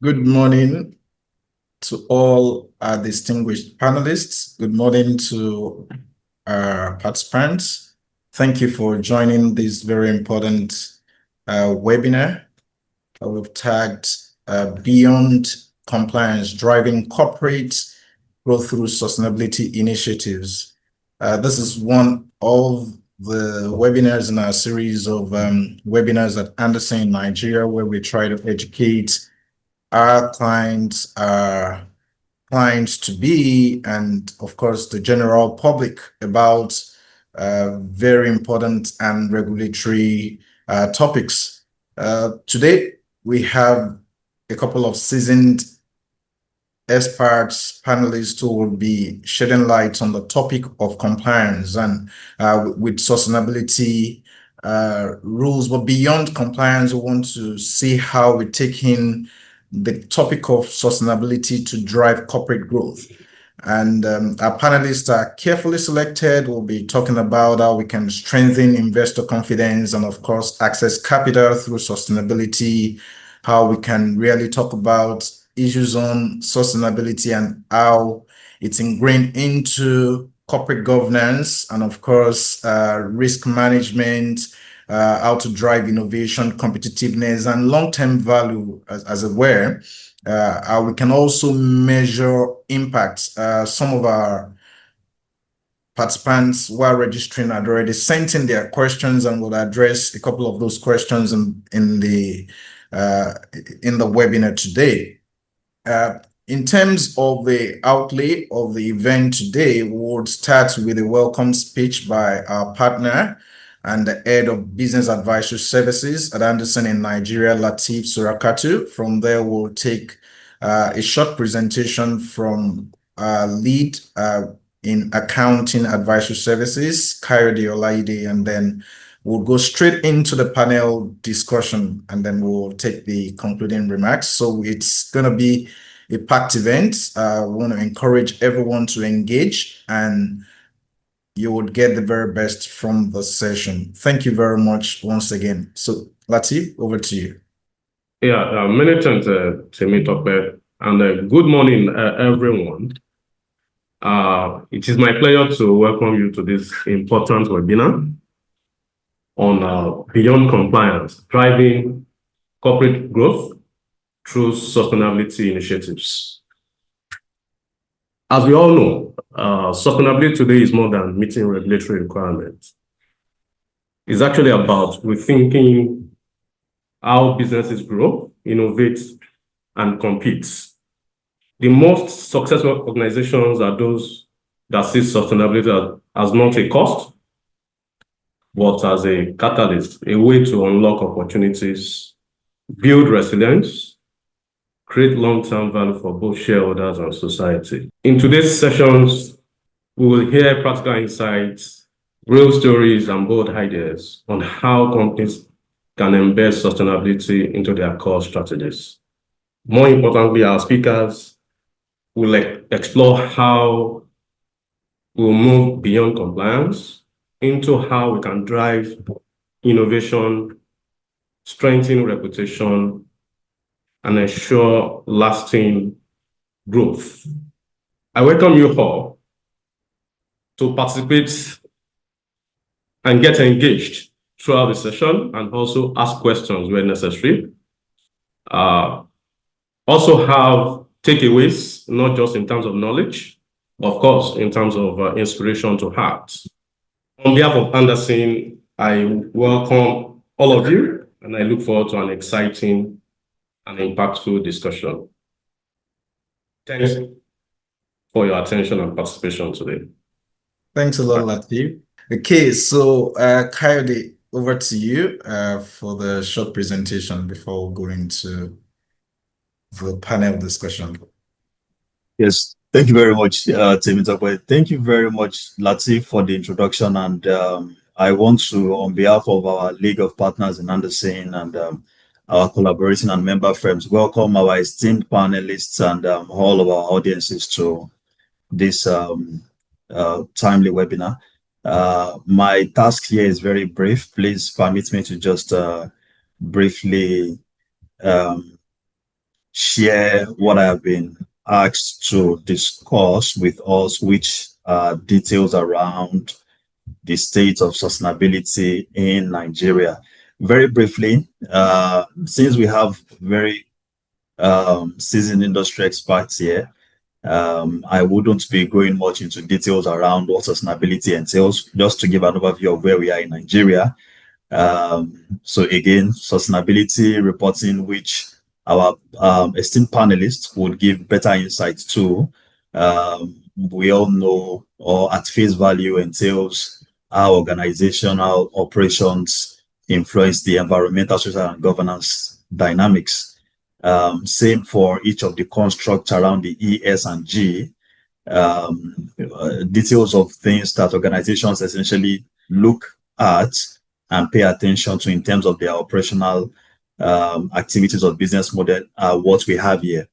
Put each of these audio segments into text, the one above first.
Good morning to all our distinguished panelists. Good morning to our participants. Thank you for joining this very important webinar. We've tagged Beyond Compliance, Driving Corporate Growth Through Sustainability Initiatives. This is one of the webinars in our series of webinars at Anderson in Nigeria, where we try to educate our clients, our clients to be, and of course, the general public about very important and regulatory topics. Today, we have a couple of seasoned experts, panelists who will be shedding light on the topic of compliance and with sustainability rules. But beyond compliance, we want to see how we take in the topic of sustainability to drive corporate growth. And our panelists are carefully selected. We'll be talking about how we can strengthen investor confidence and, of course, access capital through sustainability, how we can really talk about issues on sustainability and how it's ingrained into corporate governance and, of course, risk management, how to drive innovation, competitiveness, and long-term value as it were. How we can also measure impact. Some of our participants who are registering had already sent in their questions, and we'll address a couple of those questions in the webinar today. In terms of the outlay of the event today, we would start with a welcome speech by our partner and the head of business advisory services at Anderson in Nigeria, Lateef Surakatu. From there, we'll take a short presentation from lead in accounting advisory services, Kayode Olaide, and then we'll go straight into the panel discussion, and then we'll take the concluding remarks. So it's going to be a packed event. We want to encourage everyone to engage, and you would get the very best from the session. Thank you very much once again. So Lateef, over to you. Yeah, many thanks, Temitope, and good morning, everyone. It is my pleasure to welcome you to this important webinar on Beyond Compliance, Driving Corporate Growth Through Sustainability Initiatives. As we all know, sustainability today is more than meeting regulatory requirements. It's actually about rethinking how businesses grow, innovate, and compete. The most successful organizations are those that see sustainability as not a cost, but as a catalyst, a way to unlock opportunities, build resilience, create long-term value for both shareholders and society. In today's sessions, we will hear practical insights, real stories, and bold ideas on how companies can embed sustainability into their core strategies. More importantly, our speakers will explore how we'll move beyond compliance into how we can drive innovation, strengthen reputation, and ensure lasting growth. I welcome you all to participate and get engaged throughout the session and also ask questions where necessary. Also have takeaways, not just in terms of knowledge, of course, in terms of inspiration to heart. On behalf of Anderson, I welcome all of you, and I look forward to an exciting and impactful discussion. Thanks for your attention and participation today. Thanks a lot, Lateef. Okay, so Kayode, over to you for the short presentation before we go into the panel discussion. Yes, thank you very much, Temitope. Thank you very much, Lateef, for the introduction. And I want to, on behalf of our League of Partners in Anderson and our collaborating and member firms, welcome our esteemed panelists and all of our audiences to this timely webinar. My task here is very brief. Please permit me to just briefly share what I have been asked to discuss with us, which details around the state of sustainability in Nigeria. Very briefly, since we have very seasoned industry experts here, I wouldn't be going much into details around what sustainability entails, just to give an overview of where we are in Nigeria. So again, sustainability reporting, which our esteemed panelists would give better insight to. We all know, or at face value, entails how organizational operations influence the environmental, social, and governance dynamics. Same for each of the constructs around the E, S, and G. Details of things that organizations essentially look at and pay attention to in terms of their operational activities or business model are what we have here.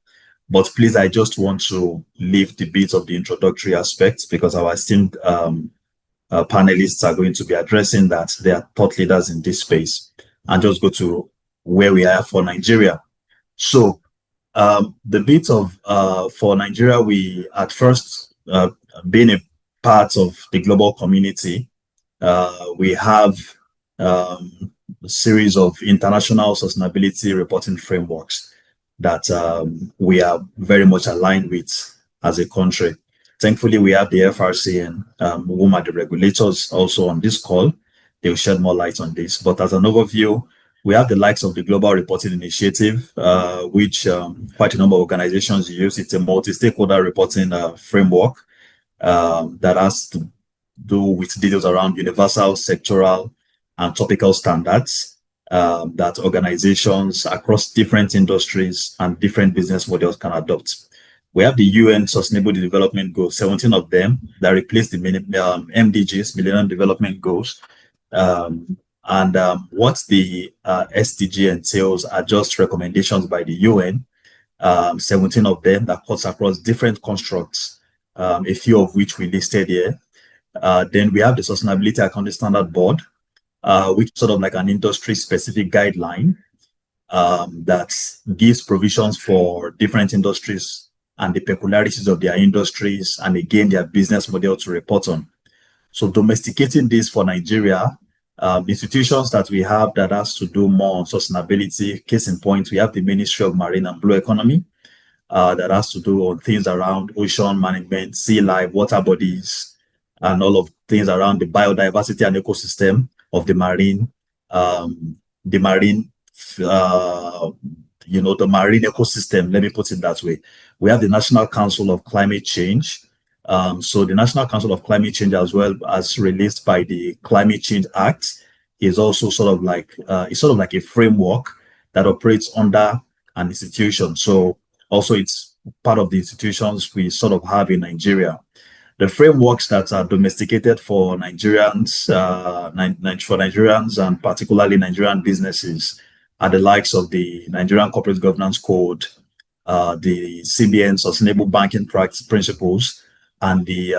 But please, I just want to leave the bit of the introductory aspects because our esteemed panelists are going to be addressing that. They are thought leaders in this space, and just go to where we are for Nigeria. So the bit of for Nigeria, we at first being a part of the global community, we have a series of international sustainability reporting frameworks that we are very much aligned with as a country. Thankfully, we have the FRC and whom are the regulators also on this call. They will shed more light on this. But as an overview, we have the likes of the Global Reporting Initiative, which quite a number of organizations use. It's a multi-stakeholder reporting framework that has to do with details around universal, sectoral, and topical standards that organizations across different industries and different business models can adopt. We have the UN Sustainable Development Goals, 17 of them that replace the MDGs, Millennium Development Goals. What the SDG entails are just recommendations by the UN, 17 of them that cuts across different constructs, a few of which we listed here. Then we have the Sustainability Accounting Standard Board, which is sort of like an industry-specific guideline that gives provisions for different industries and the peculiarities of their industries, and again, their business model to report on. So domesticating this for Nigeria, institutions that we have that has to do more on sustainability, case in point, we have the Ministry of Marine and Blue Economy that has to do on things around ocean management, sea life, water bodies, and all of things around the biodiversity and ecosystem of the marine the marine ecosystem, let me put it that way. We have the National Council of Climate Change. So the National Council of Climate Change, as well as released by the Climate Change Act, is also sort of like a framework that operates under an institution. So also it's part of the institutions we sort of have in Nigeria. The frameworks that are domesticated for Nigerians, and particularly Nigerian businesses are the likes of the Nigerian Corporate Governance Code, the CBN Sustainable Banking Practice Principles, and the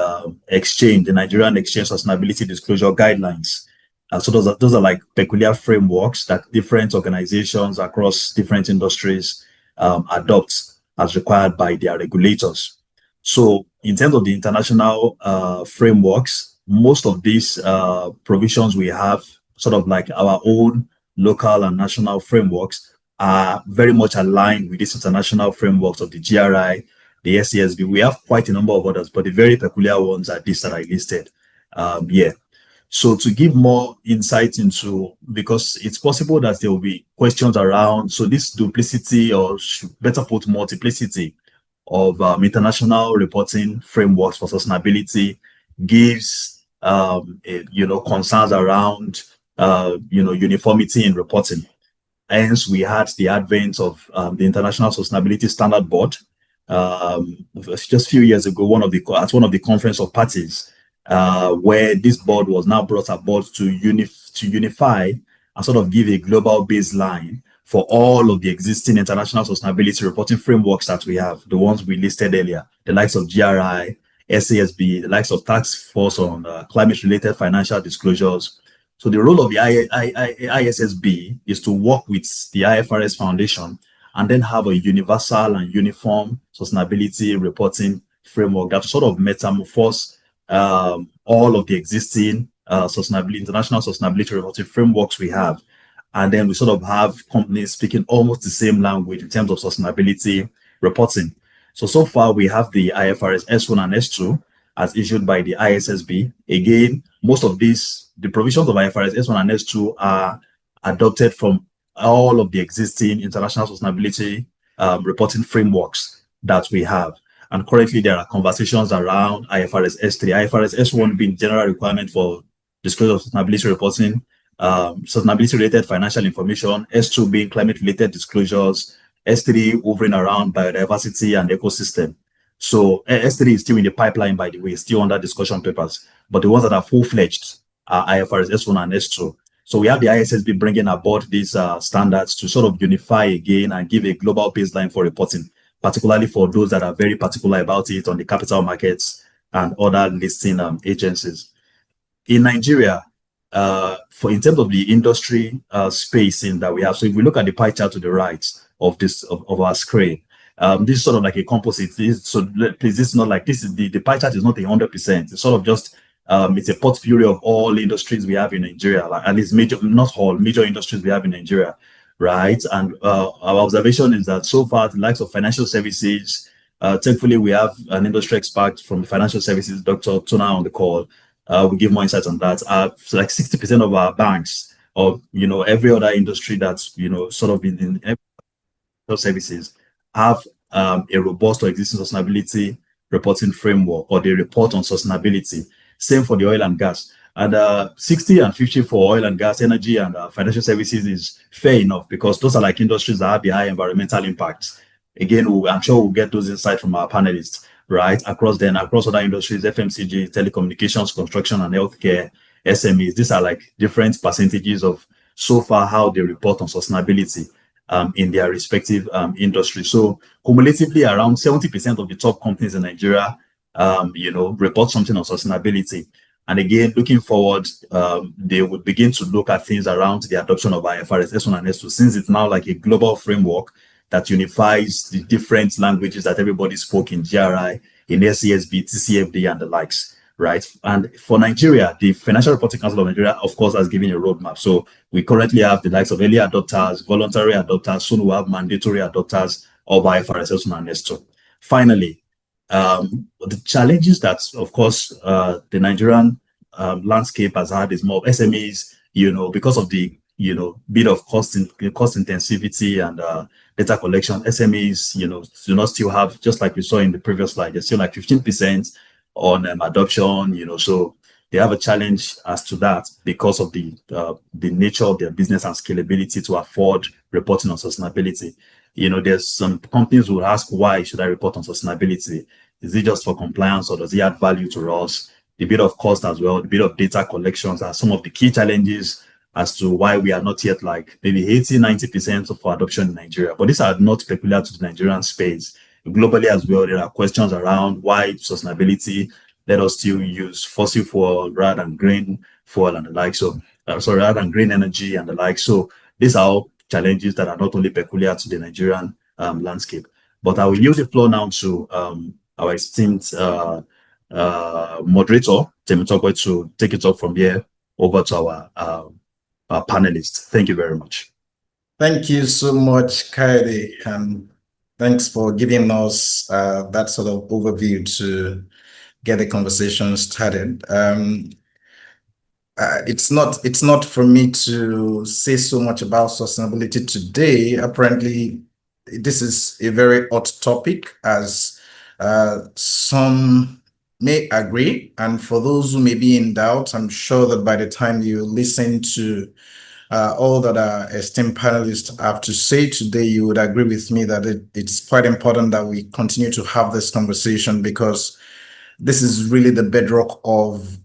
the Nigerian Exchange Sustainability Disclosure Guidelines. So those are like peculiar frameworks that different organizations across different industries adopt as required by their regulators. So in terms of the international frameworks, most of these provisions we have, sort of like our own local and national frameworks, are very much aligned with these international frameworks of the GRI, the SASB. We have quite a number of others, but the very peculiar ones are these that I listed here. So to give more insight into, because it's possible that there will be questions around, so this duplicity, or better put, multiplicity of international reporting frameworks for sustainability gives concerns around uniformity in reporting. Hence, we had the advent of the International Sustainability Standard Board just a few years ago, at one of the conference of parties, where this board was now brought aboard to unify and sort of give a global baseline for all of the existing international sustainability reporting frameworks that we have, the ones we listed earlier, the likes of GRI, SASB, the likes of Task Force on Climate-Related Financial Disclosures. So the role of the ISSB is to work with the IFRS Foundation and then have a universal and uniform sustainability reporting framework that sort of metamorphose all of the existing international sustainability reporting frameworks we have. And then we sort of have companies speaking almost the same language in terms of sustainability reporting. So far we have the IFRS S1 and S2 as issued by the ISSB. Again, most of the provisions of IFRS S1 and S2 are adopted from all of the existing international sustainability reporting frameworks that we have. And currently there are conversations around IFRS S3, IFRS S1 being general requirement for disclosure of sustainability reporting, sustainability related financial information, S2 being climate related disclosures, S3 hovering around biodiversity and ecosystem. So S3 is still in the pipeline, by the way, still under discussion papers, but the ones that are full-fledged are IFRS S1 and S2. So we have the ISSB bringing aboard these standards to sort of unify again and give a global baseline for reporting, particularly for those that are very particular about it on the capital markets and other listing agencies. In Nigeria, for in terms of the industry spacing that we have, so if we look at the pie chart to the right of this of our screen, this is sort of like a composite. Please, this is not like this is the pie chart is not 100%. It's sort of just it's a portfolio of all industries we have in Nigeria, like at least not all major industries we have in Nigeria, right? And our observation is that so far, the likes of financial services, thankfully we have an industry expert from financial services, Dr. Tuna, on the call. We give more insights on that. So like 60% of our banks, or every other industry that's sort of in services, have a robust or existing sustainability reporting framework, or they report on sustainability. Same for the oil and gas. And 60 and 50 for oil and gas, energy, and financial services is fair enough, because those are like industries that have the high environmental impacts. Again, I'm sure we'll get those insights from our panelists, right? Across other industries, FMCG, telecommunications, construction, and healthcare, SMEs. These are like different percentages of so far how they report on sustainability in their respective industries. So cumulatively, around 70% of the top companies in Nigeria, report something on sustainability. And again, looking forward, they would begin to look at things around the adoption of IFRS S1 and S2, since it's now like a global framework that unifies the different languages that everybody spoke in GRI, in SESB, TCFD, and the likes, right? And for Nigeria, the Financial Reporting Council of Nigeria, of course, has given a roadmap. So we currently have the likes of early adopters, voluntary adopters, soon we'll have mandatory adopters of IFRS S1 and S2. Finally, the challenges that, of course, the Nigerian landscape has had is more SMEs, because of the bit of cost intensivity and data collection. SMEs, do not still have, just like we saw in the previous slide, they're still like 15% on adoption, so they have a challenge as to that because of the nature of their business and scalability to afford reporting on sustainability. There's some companies who ask, why should I report on sustainability? Is it just for compliance, or does it add value to us? The bit of cost as well, the bit of data collections are some of the key challenges as to why we are not yet like maybe 80-90% of adoption in Nigeria. But these are not peculiar to the Nigerian space. Globally as well, there are questions around why sustainability let us still use fossil fuel rather than green fuel and the like. So, rather than green energy and the like. So these are all challenges that are not only peculiar to the Nigerian landscape. But I will use the floor now to our esteemed moderator, Temitope, to take it up from here over to our panelists. Thank you very much. Thank you so much, Kaide, and thanks for giving us that sort of overview to get the conversation started. It's not for me to say so much about sustainability today. Apparently, this is a very hot topic, as some may agree, and for those who may be in doubt, I'm sure that by the time you listen to all that our esteemed panelists have to say today, you would agree with me that it's quite important that we continue to have this conversation, because this is really the bedrock of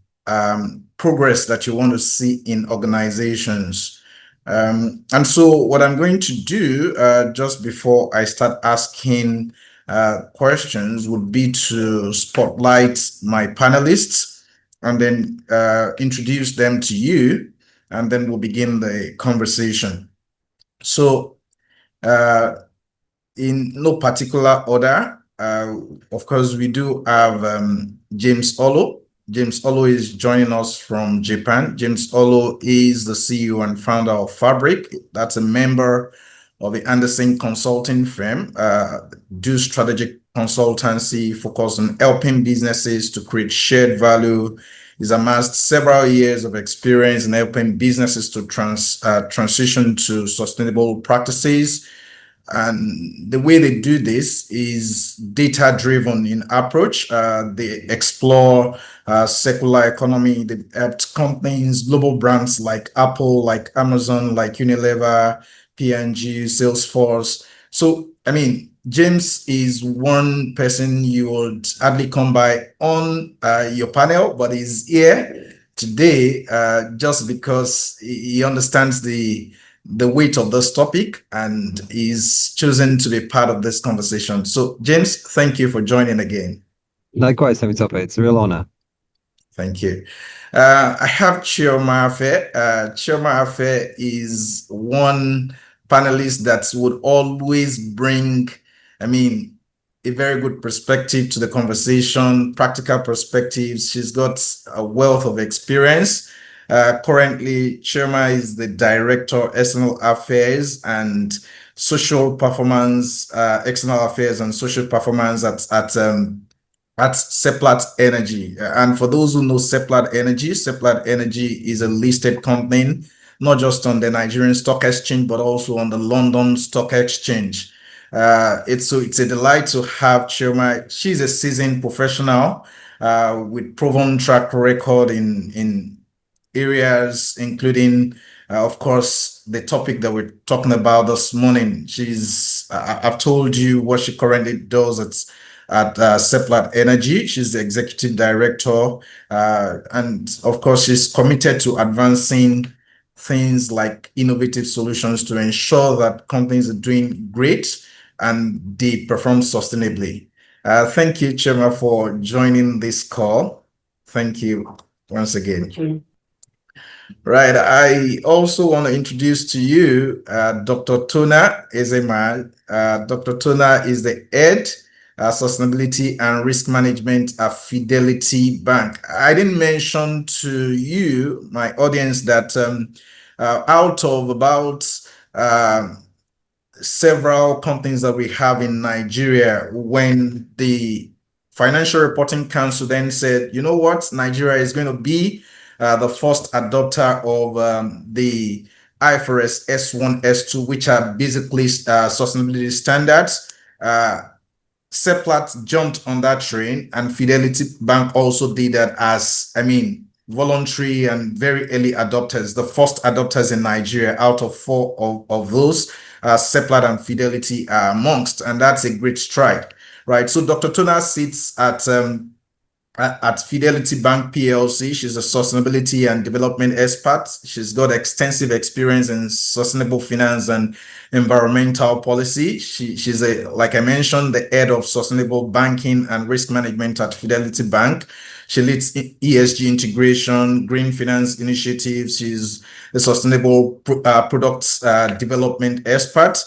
progress that you want to see in organizations. And so what I'm going to do just before I start asking questions would be to spotlight my panelists and then introduce them to you, and then we'll begin the conversation. So in no particular order, of course, we do have James Olo. James Olo is joining us from Japan. James Olo is the CEO and founder of Fabric. That's a member of the Anderson consulting firm, do strategic consultancy, focus on helping businesses to create shared value. He's amassed several years of experience in helping businesses to transition to sustainable practices. And the way they do this is data-driven in approach. They explore circular economy. They helped companies, global brands like Apple, like Amazon, like Unilever, P&G, Salesforce. So, I mean, James is one person you would hardly come by on your panel, but he's here today just because he understands the weight of this topic and is chosen to be part of this conversation. So, James, thank you for joining again. Likewise, Temitope. It's a real honor. Thank you. I have Chioma Afe. Chioma Afe is one panelist that would always bring, I mean, a very good perspective to the conversation, practical perspectives. She's got a wealth of experience. Currently, Chioma is the Director, External Affairs and Social Performance, External Affairs and Social Performance at Seplat Energy. And for those who know Seplat Energy is a listed company, not just on the Nigerian Stock Exchange, but also on the London Stock Exchange. It's a delight to have Chioma. She's a seasoned professional with proven track record in areas, including, of course, the topic that we're talking about this morning. I've told you what she currently does at Seplat Energy. She's the executive director, and of course, she's committed to advancing things like innovative solutions to ensure that companies are doing great and they perform sustainably. Thank you, Chema, for joining this call. Thank you once again. Thank you. Right. I also want to introduce to you Dr. Tona Ezema. Dr. Tona is the head sustainability and risk management at Fidelity Bank. I didn't mention to you, my audience, that out of about several companies that we have in Nigeria, when the Financial Reporting Council then said, you know what, Nigeria is going to be the first adopter of the IFRS S1, S2, which are basically sustainability standards. Seplat jumped on that train, and Fidelity Bank also did that as, voluntary and very early adopters, the first adopters in Nigeria out of 4 of those. Seplat and Fidelity are amongst, and that's a great stride, right? So Dr. Tona sits at Fidelity Bank PLC. She's a sustainability and development expert. She's got extensive experience in sustainable finance and environmental policy. She's like I mentioned, the head of sustainable banking and risk management at Fidelity Bank. She leads ESG integration, green finance initiatives. She's a sustainable products development expert.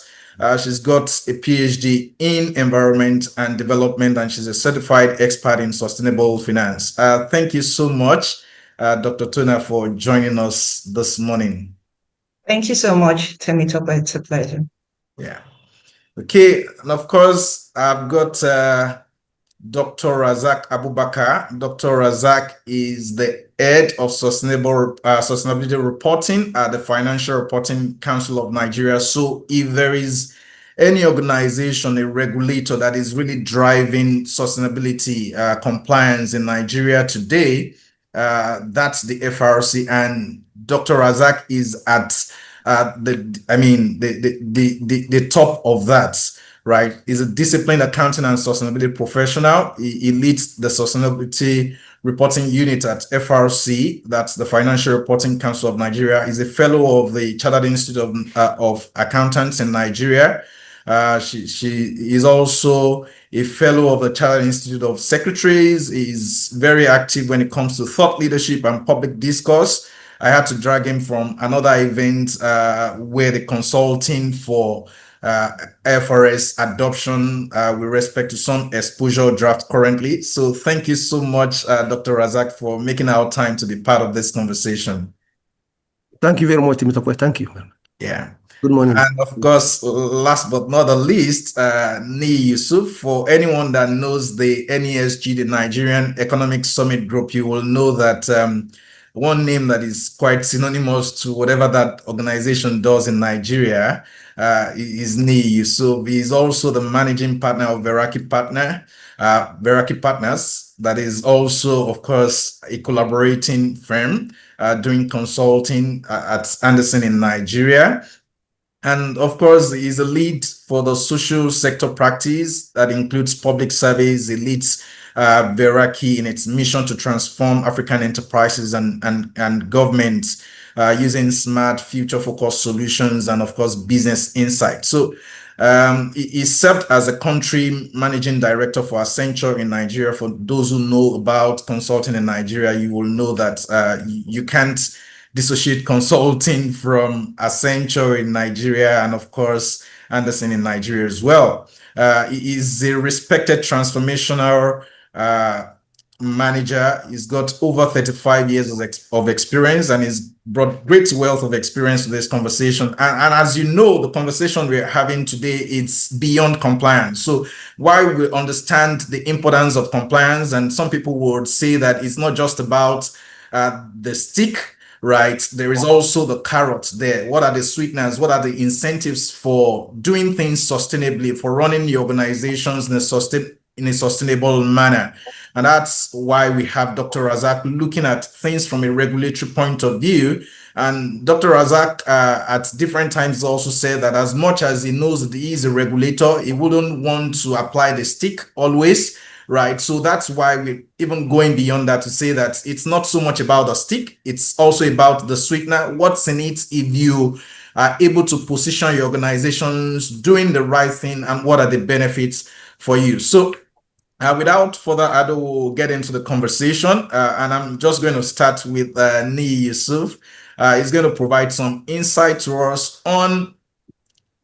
She's got a PhD in environment and development, and she's a certified expert in sustainable finance. Thank you so much, Dr. Tona, for joining us this morning. Thank you so much, Temitope. It's a pleasure. Yeah. Okay. And of course, I've got Dr. Razak Abubakar. Dr. Razak is the head of sustainability reporting at the Financial Reporting Council of Nigeria. So if there is any organization, a regulator that is really driving sustainability compliance in Nigeria today, that's the FRC, and Dr. Razak is at the top of that. Right, he's a disciplined accounting and sustainability professional. He leads the sustainability reporting unit at FRC, that's the Financial Reporting Council of Nigeria. He's a fellow of the Chartered Institute of Accountants in Nigeria. She is also a fellow of the Chartered Institute of Secretaries. He's very active when it comes to thought leadership and public discourse. I had to drag him from another event where the consulting for IFRS adoption with respect to some exposure draft currently. So thank you so much, Dr. Razak, for making our time to be part of this conversation. Thank you very much, Mr. Quest. Thank you. Yeah. Good morning. And of course, last but not the least, Ni Yusuf. For anyone that knows the NESG, the Nigerian Economic Summit Group, you will know that one name that is quite synonymous to whatever that organization does in Nigeria is Ni Yusuf. He is also the managing partner of Veraki Partners. That is also, of course, a collaborating firm doing consulting at Anderson in Nigeria. And of course, he's a lead for the social sector practice that includes public service. He leads Veraki in its mission to transform African enterprises and governments using smart, future-focused solutions and, of course, business insight. So he served as a country managing director for Accenture in Nigeria. For those who know about consulting in Nigeria, you will know that you can't dissociate consulting from Accenture in Nigeria and, of course, Anderson in Nigeria as well. He is a respected transformational manager. He's got over 35 years of experience and he's brought great wealth of experience to this conversation. And as you know, the conversation we're having today, it's beyond compliance. So while we understand the importance of compliance, and some people would say that it's not just about the stick, right? There is also the carrot there. What are the sweeteners? What are the incentives for doing things sustainably, for running your organizations in a sustainable manner? And that's why we have Dr. Razak looking at things from a regulatory point of view. And Dr. Razak at different times also said that as much as he knows that he is a regulator, he wouldn't want to apply the stick always. Right. So that's why we're even going beyond that to say that it's not so much about the stick. It's also about the sweetener. What's in it if you are able to position your organizations doing the right thing, and what are the benefits for you? So without further ado, we'll get into the conversation. And I'm just going to start with Ni Yusuf. He's going to provide some insight to us on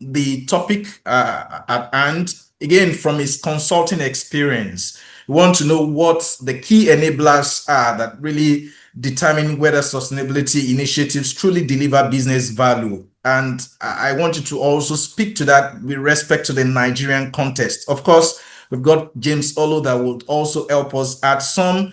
the topic at hand. Again, from his consulting experience, we want to know what the key enablers are that really determine whether sustainability initiatives truly deliver business value. And I want you to also speak to that with respect to the Nigerian context. Of course, we've got James Olo that will also help us add some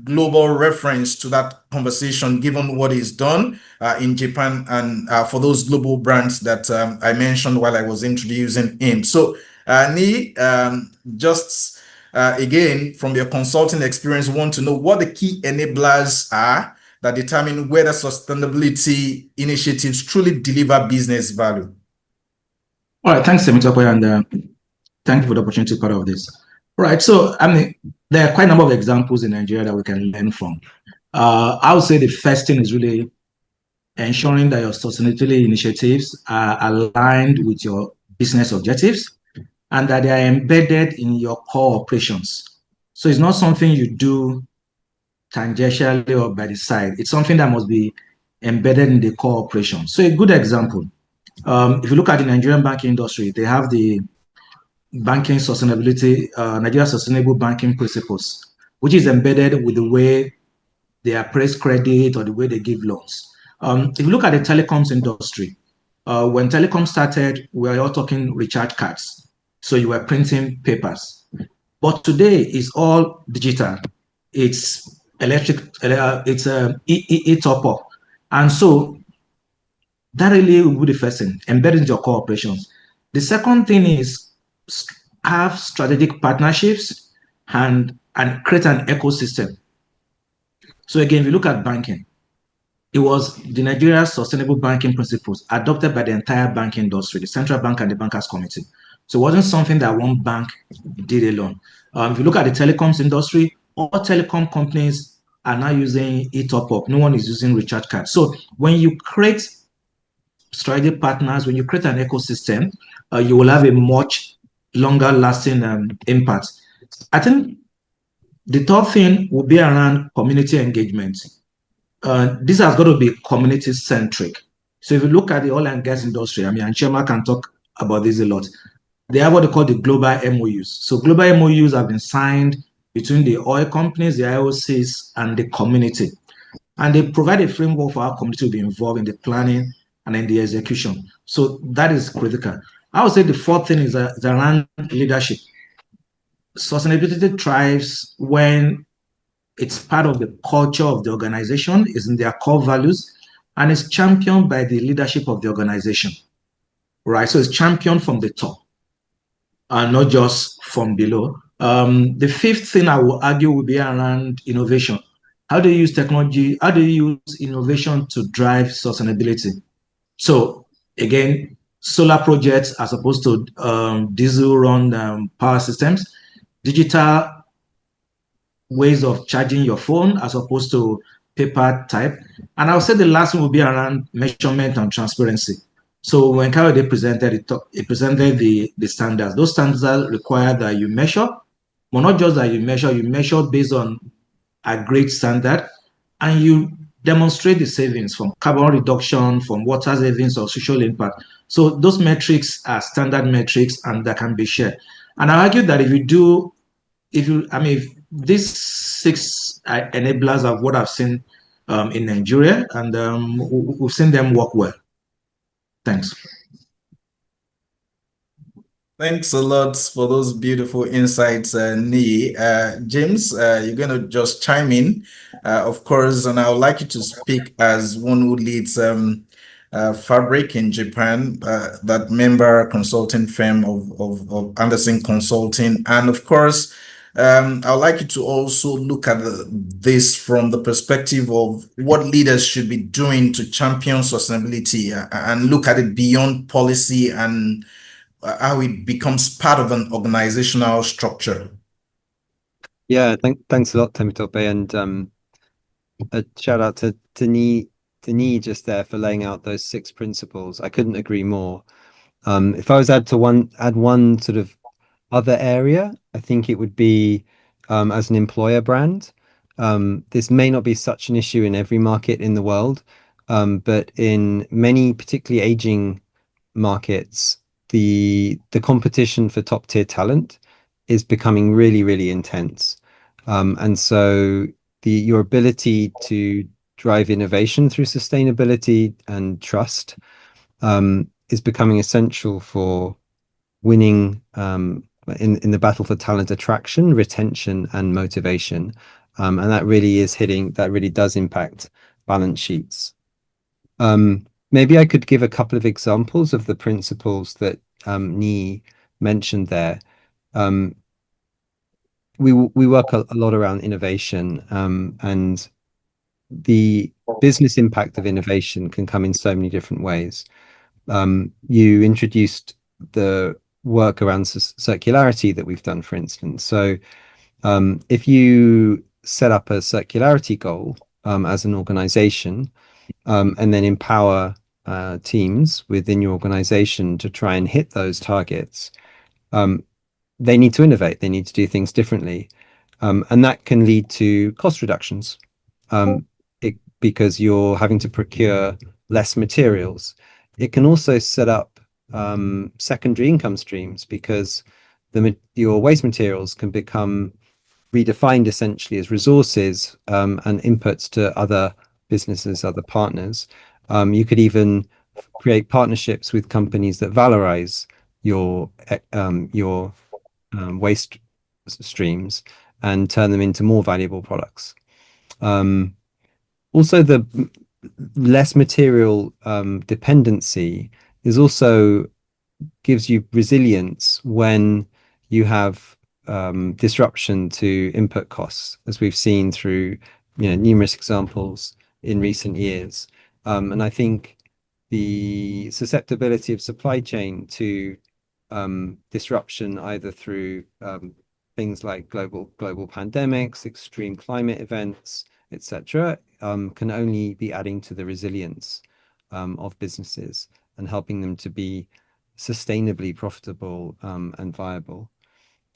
global reference to that conversation, given what he's done in Japan and for those global brands that I mentioned while I was introducing him. So Ni, just again, from your consulting experience, we want to know what the key enablers are that determine whether sustainability initiatives truly deliver business value. All right, thanks, Temitope, and thank you for the opportunity to be part of this. All right, so I mean, there are quite a number of examples in Nigeria that we can learn from. I would say the first thing is really ensuring that your sustainability initiatives are aligned with your business objectives and that they are embedded in your core operations. So it's not something you do tangentially or by the side. It's something that must be embedded in the core operations. So a good example, if you look at the Nigerian banking industry, they have the banking sustainability, Nigeria Sustainable Banking Principles, which is embedded with the way they appraise credit or the way they give loans. If you look at the telecoms industry, when telecom started, we were all talking recharge cards. So you were printing papers. But today it's all digital. It's electric, it's e-top up. And so that really will be the first thing, embedded in your core operations. The second thing is have strategic partnerships and create an ecosystem. So again, if you look at banking, it was the Nigeria Sustainable Banking Principles adopted by the entire banking industry, the central bank and the bankers committee. So it wasn't something that one bank did alone. If you look at the telecoms industry, all telecom companies are now using e-top up. No one is using recharge cards. So when you create strategic partners, when you create an ecosystem, you will have a much longer lasting impact. I think the third thing will be around community engagement. This has got to be community centric. So if you look at the oil and gas industry, I mean, and Chema can talk about this a lot. They have what they call the global MOUs. So global MOUs have been signed between the oil companies, the IOCs, and the community. And they provide a framework for our community to be involved in the planning and in the execution. So that is critical. I would say the fourth thing is around leadership. Sustainability thrives when it's part of the culture of the organization, is in their core values, and is championed by the leadership of the organization, right? So it's championed from the top and not just from below. The fifth thing I will argue will be around innovation. How do you use technology? How do you use innovation to drive sustainability? So again, solar projects as opposed to diesel-run power systems, digital ways of charging your phone as opposed to paper type. And I'll say the last one will be around measurement and transparency. So when Kayode presented it presented the standards. Those standards require that you measure, but not just that you measure based on a great standard, and you demonstrate the savings from carbon reduction, from water savings or social impact. So those metrics are standard metrics and that can be shared. And I argue that if these six enablers of what I've seen in Nigeria, and we've seen them work well. Thanks. Thanks a lot for those beautiful insights, Nee. James, you're going to just chime in, of course, and I would like you to speak as one who leads Fabric in Japan, that member consulting firm of Anderson Consulting. And of course, I would like you to also look at this from the perspective of what leaders should be doing to champion sustainability and look at it beyond policy and how it becomes part of an organizational structure. Yeah, thanks a lot, Temitope, and a shout out to Nee just there for laying out those 6 principles. I couldn't agree more. If I was add one sort of other area, I think it would be as an employer brand. This may not be such an issue in every market in the world, but in many particularly aging markets, the competition for top tier talent is becoming really, really intense. And so your ability to drive innovation through sustainability and trust is becoming essential for winning in the battle for talent attraction, retention, and motivation. And that really does impact balance sheets. Maybe I could give a couple of examples of the principles that Nee mentioned there. We work a lot around innovation, and the business impact of innovation can come in so many different ways. You introduced the work around circularity that we've done, for instance. So if you set up a circularity goal as an organization, and then empower teams within your organization to try and hit those targets, they need to innovate. They need to do things differently. And that can lead to cost reductions because you're having to procure less materials. It can also set up secondary income streams because your waste materials can become redefined essentially as resources and inputs to other businesses, other partners. You could even create partnerships with companies that valorize your waste streams and turn them into more valuable products. Also, the less material dependency is also gives you resilience when you have disruption to input costs, as we've seen through numerous examples in recent years. And I think the susceptibility of supply chain to disruption, either through things like global pandemics, extreme climate events, etc., can only be adding to the resilience of businesses and helping them to be sustainably profitable and viable.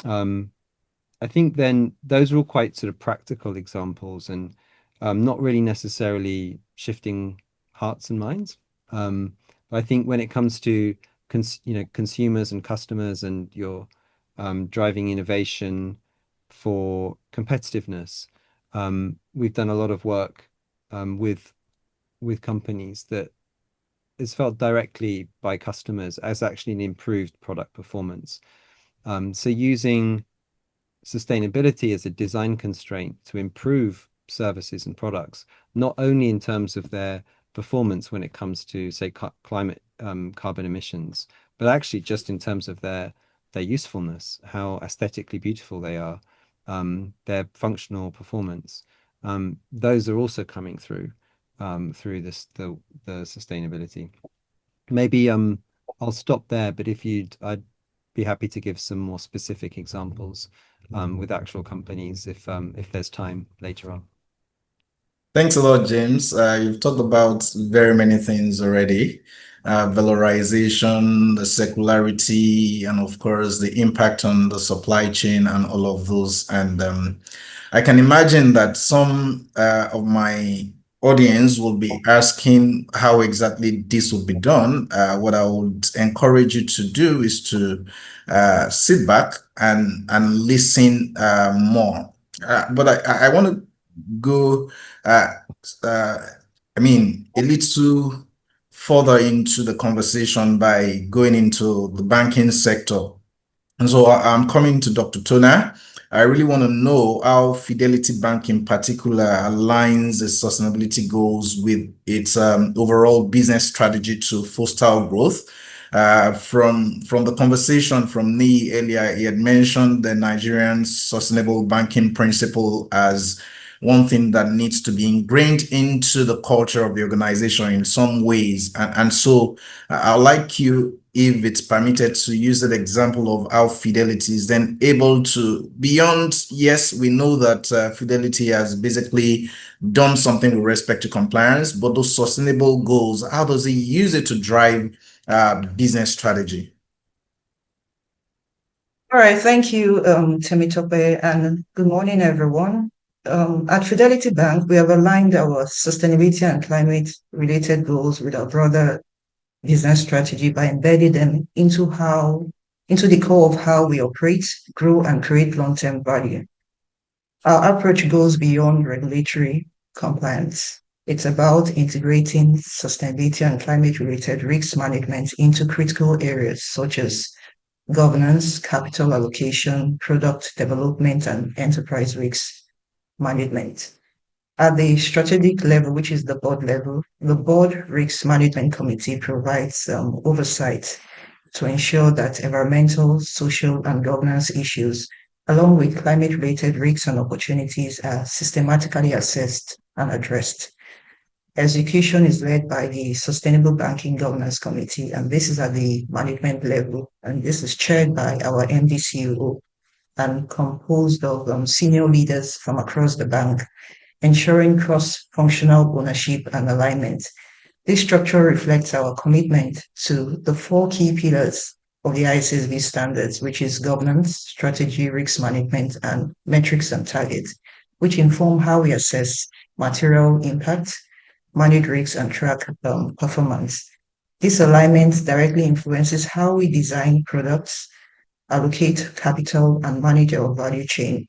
I think then those are all quite sort of practical examples and not really necessarily shifting hearts and minds. But I think when it comes to consumers and customers, and you're driving innovation for competitiveness. We've done a lot of work with companies that is felt directly by customers as actually an improved product performance. So using sustainability as a design constraint to improve services and products, not only in terms of their performance when it comes to, say, climate carbon emissions, but actually just in terms of their usefulness, how aesthetically beautiful they are, their functional performance. Those are also coming through the sustainability. Maybe I'll stop there, but I'd be happy to give some more specific examples with actual companies if there's time later on. Thanks a lot, James. You've talked about very many things already. Valorization, the circularity, and of course, the impact on the supply chain and all of those. And I can imagine that some of my audience will be asking how exactly this will be done. What I would encourage you to do is to sit back and listen more. But I want to go, a little further into the conversation by going into the banking sector. And so I'm coming to Dr. Tona. I really want to know how Fidelity Bank in particular aligns its sustainability goals with its overall business strategy to foster growth. From the conversation from Nee earlier, he had mentioned the Nigerian sustainable banking principle as one thing that needs to be ingrained into the culture of the organization in some ways. And so I'd like you, if it's permitted, to use that example of how Fidelity is then able to, beyond, yes, we know that Fidelity has basically done something with respect to compliance, but those sustainable goals, how does it use it to drive business strategy? All right, thank you, Temitope, and good morning, everyone. At Fidelity Bank, we have aligned our sustainability and climate-related goals with our broader business strategy by embedding them into the core of how we operate, grow, and create long-term value. Our approach goes beyond regulatory compliance. It's about integrating sustainability and climate-related risk management into critical areas such as governance, capital allocation, product development, and enterprise risk management. At the strategic level, which is the board level, the Board Risk Management Committee provides oversight to ensure that environmental, social, and governance issues, along with climate-related risks and opportunities, are systematically assessed and addressed. Execution is led by the Sustainable Banking Governance Committee, and this is at the management level, and this is chaired by our MD/CEO and composed of senior leaders from across the bank, ensuring cross-functional ownership and alignment. This structure reflects our commitment to the 4 key pillars of the ISSB standards, which is governance, strategy, risk management, and metrics and targets, which inform how we assess material impact, manage risks, and track performance. This alignment directly influences how we design products, allocate capital, and manage our value chain.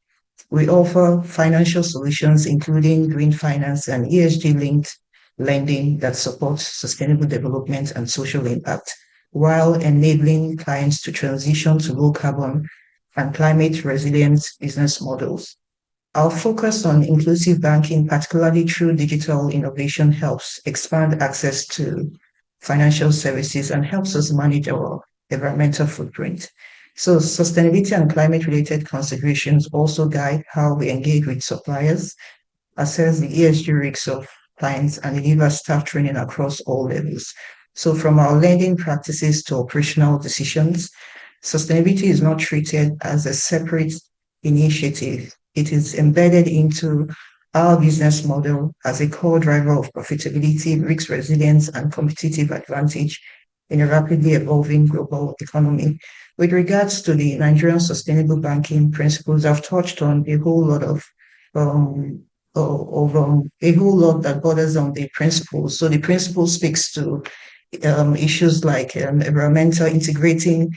We offer financial solutions, including green finance and ESG-linked lending that supports sustainable development and social impact, while enabling clients to transition to low carbon and climate resilient business models. Our focus on inclusive banking, particularly through digital innovation, helps expand access to financial services and helps us manage our environmental footprint. So sustainability and climate-related considerations also guide how we engage with suppliers, assess the ESG risks of clients, and deliver staff training across all levels. So from our lending practices to operational decisions, sustainability is not treated as a separate initiative. It is embedded into our business model as a core driver of profitability, risk resilience, and competitive advantage in a rapidly evolving global economy. With regards to the Nigerian sustainable banking principles, I've touched on a whole lot that borders on the principles. So the principle speaks to issues like environmental, integrating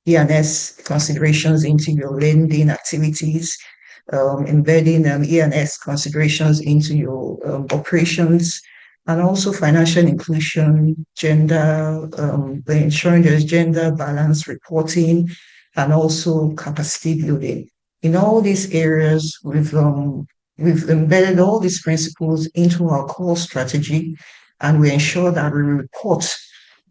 E&S considerations into your lending activities, embedding E&S considerations into your operations, and also financial inclusion, gender, ensuring there's gender balance reporting, and also capacity building. In all these areas, we've embedded all these principles into our core strategy, and we ensure that we report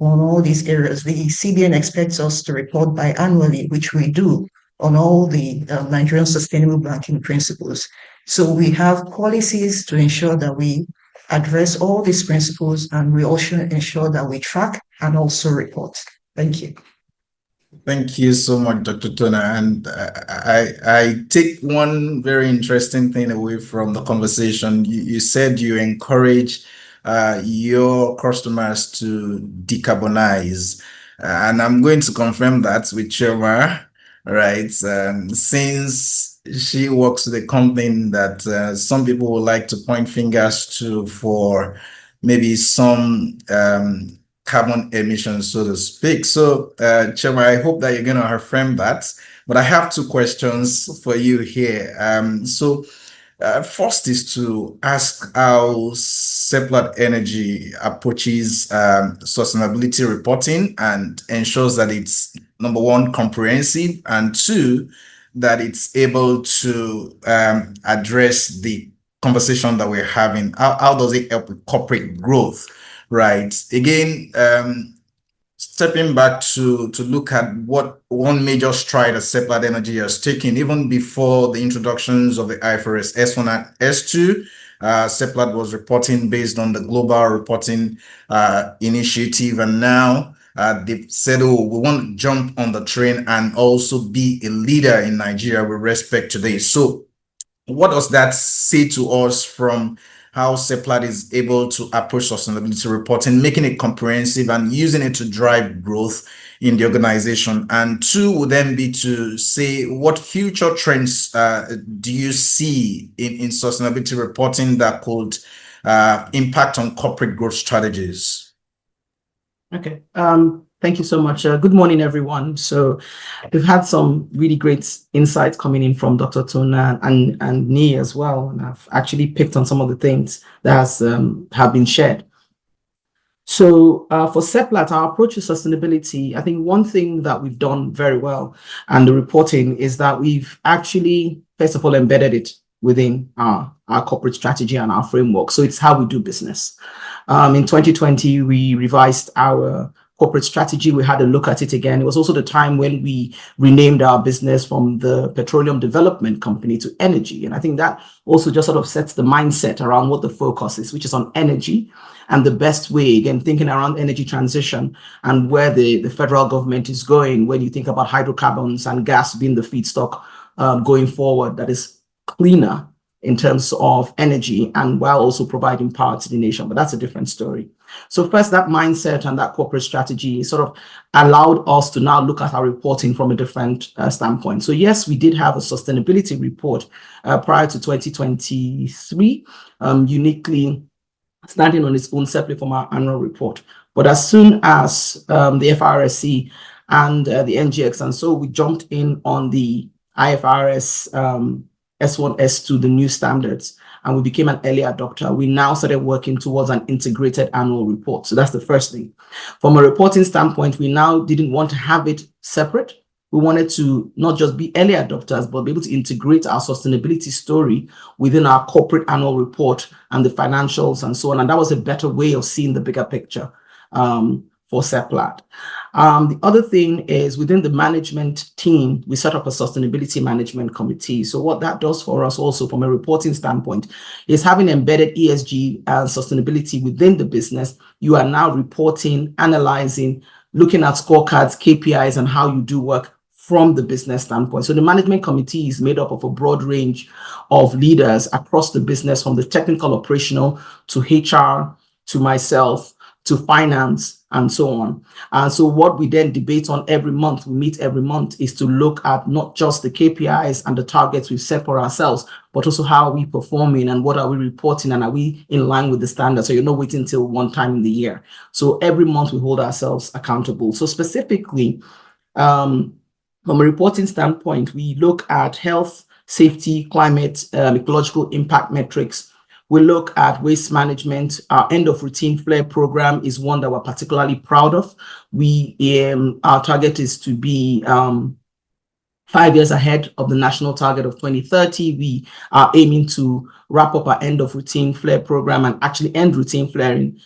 on all these areas. The CBN expects us to report biannually, which we do, on all the Nigerian sustainable banking principles. So we have policies to ensure that we address all these principles, and we also ensure that we track and also report. Thank you. Thank you so much, Dr. Tona. And I take one very interesting thing away from the conversation. You said you encourage your customers to decarbonize. And I'm going to confirm that with Chema, right? Since she works with a company that some people would like to point fingers to for maybe some carbon emissions, so to speak. So, Chema, I hope that you're going to affirm that. But I have two questions for you here. First is to ask how Seplat Energy approaches sustainability reporting and ensures that it's, number one, comprehensive, and two, that it's able to address the conversation that we're having. How does it help with corporate growth? Right. Again, stepping back to look at what one major stride that Seplat Energy has taken, even before the introductions of the IFRS S1 and S2, Seplat was reporting based on the global reporting initiative, and now they've said, oh, we want to jump on the train and also be a leader in Nigeria with respect to this. So what does that say to us from how Seplat is able to approach sustainability reporting, making it comprehensive and using it to drive growth in the organization? And two would then be to say, what future trends do you see in sustainability reporting that could impact on corporate growth strategies? Okay. Thank you so much. Good morning, everyone. So we've had some really great insights coming in from Dr. Tona and me as well. And I've actually picked on some of the things that have been shared. So for Seplat, our approach to sustainability, I think one thing that we've done very well and the reporting is that we've actually, first of all, embedded it within our corporate strategy and our framework. So it's how we do business. In 2020, we revised our corporate strategy. We had a look at it again. It was also the time when we renamed our business from the Petroleum Development Company to Energy. And I think that also just sort of sets the mindset around what the focus is, which is on energy and the best way, again, thinking around energy transition and where the federal government is going when you think about hydrocarbons and gas being the feedstock going forward that is cleaner in terms of energy and while also providing power to the nation. But that's a different story. So first, that mindset and that corporate strategy sort of allowed us to now look at our reporting from a different standpoint. So yes, we did have a sustainability report prior to 2023, uniquely standing on its own separately from our annual report. But as soon as the FRSC and the NGX, and so we jumped in on the IFRS S1, S2, the new standards, and we became an early adopter. We now started working towards an integrated annual report. So that's the first thing. From a reporting standpoint, we now didn't want to have it separate. We wanted to not just be early adopters, but be able to integrate our sustainability story within our corporate annual report and the financials and so on. And that was a better way of seeing the bigger picture for Seplat. The other thing is within the management team, we set up a sustainability management committee. So what that does for us also from a reporting standpoint is having embedded ESG and sustainability within the business. You are now reporting, analyzing, looking at scorecards, KPIs, and how you do work from the business standpoint. So the management committee is made up of a broad range of leaders across the business, from the technical, operational, to HR, to myself, to finance, and so on. And so what we then debate on every month, we meet every month, is to look at not just the KPIs and the targets we've set for ourselves, but also how are we performing and what are we reporting and are we in line with the standards? So you're not waiting until one time in the year. So every month we hold ourselves accountable. So specifically, from a reporting standpoint, we look at health, safety, climate, ecological impact metrics. We look at waste management. Our end of routine flare program is one that we're particularly proud of. Our target is to be 5 years ahead of the national target of 2030. We are aiming to wrap up our end of routine flare program and actually end routine flaring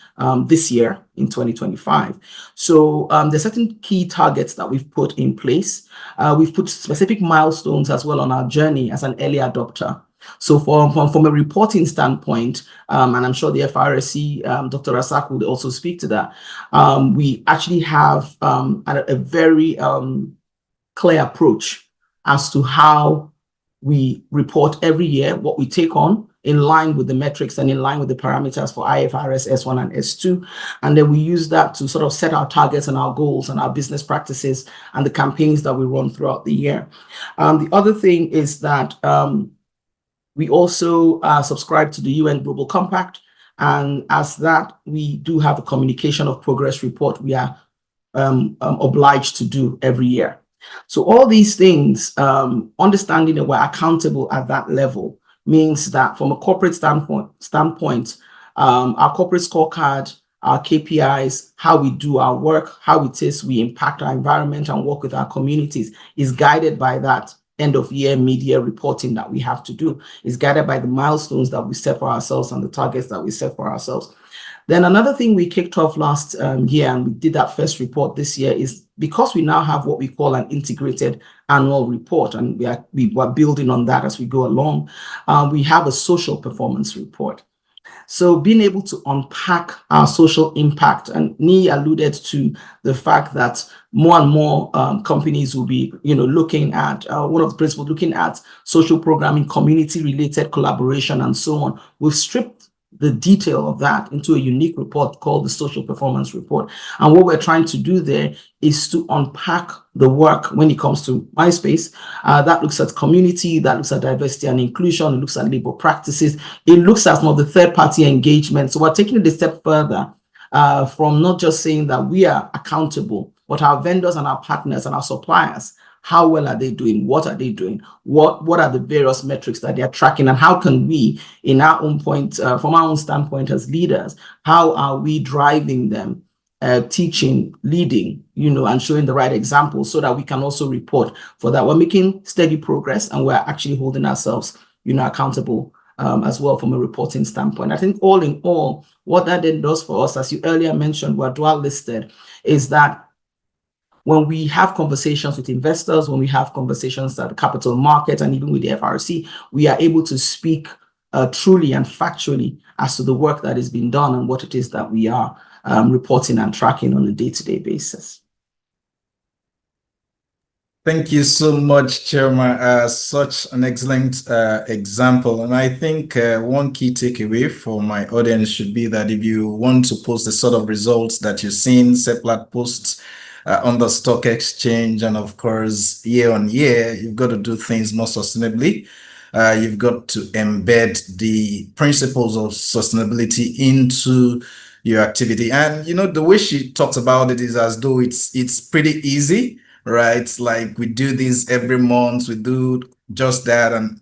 this year in 2025. So there's certain key targets that we've put in place. We've put specific milestones as well on our journey as an early adopter. So from a reporting standpoint, and I'm sure the FRSC, Dr. Rasak will also speak to that, we actually have a very clear approach as to how we report every year, what we take on, in line with the metrics and in line with the parameters for IFRS S1 and S2. And then we use that to sort of set our targets and our goals and our business practices and the campaigns that we run throughout the year. The other thing is that we also subscribe to the UN Global Compact. And as that, we do have a communication of progress report we are obliged to do every year. So all these things, understanding that we're accountable at that level means that from a corporate standpoint, our corporate scorecard, our KPIs, how we do our work, how it is we impact our environment and work with our communities is guided by that end of year media reporting that we have to do. Is guided by the milestones that we set for ourselves and the targets that we set for ourselves. Then another thing we kicked off last year, and we did that first report this year, is because we now have what we call an integrated annual report, and we were building on that as we go along, we have a social performance report. So being able to unpack our social impact, and Nii alluded to the fact that more and more companies will be, looking at one of the principles, looking at social programming, community-related collaboration, and so on. We've stripped the detail of that into a unique report called the Social Performance Report. And what we're trying to do there is to unpack the work when it comes to MySpace. That looks at community, that looks at diversity and inclusion, it looks at labor practices, it looks at some of the third-party engagement. So we're taking it a step further from not just saying that we are accountable, but our vendors and our partners and our suppliers, how well are they doing? What are they doing? What are the various metrics that they're tracking? And how can we, in our own point, from our own standpoint as leaders, how are we driving them, teaching, leading, and showing the right examples so that we can also report for that? We're making steady progress and we're actually holding ourselves, accountable as well from a reporting standpoint. I think all in all, what that then does for us, as you earlier mentioned, we're dual listed, is that when we have conversations with investors, when we have conversations at the capital market and even with the FRC, we are able to speak truly and factually as to the work that is being done and what it is that we are reporting and tracking on a day-to-day basis. Thank you so much, Chairman. Such an excellent example. And I think one key takeaway for my audience should be that if you want to post the sort of results that you've seen, Seplat posts on the stock exchange, and of course, year on year, you've got to do things more sustainably. You've got to embed the principles of sustainability into your activity. And, the way she talks about it is as though it's pretty easy, right? Like we do this every month, we do just that. And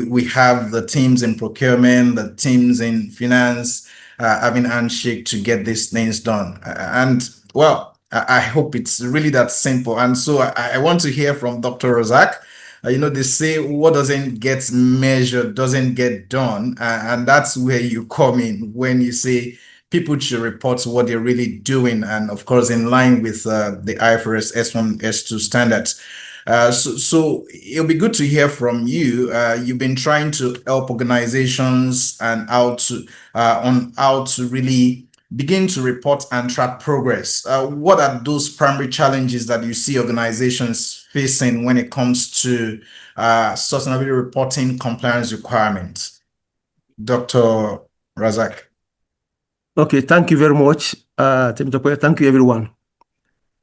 we have the teams in procurement, the teams in finance, having handshake to get these things done. And well, I hope it's really that simple. And so I want to hear from Dr. Razak. They say what doesn't get measured doesn't get done. And that's where you come in when you say people should report what they're really doing. And of course, in line with the IFRS S1, S2 standards. So it'll be good to hear from you. You've been trying to help organizations and on how to really begin to report and track progress. What are those primary challenges that you see organizations facing when it comes to sustainability reporting compliance requirements? Dr. Razak. Okay, thank you very much. Thank you, everyone.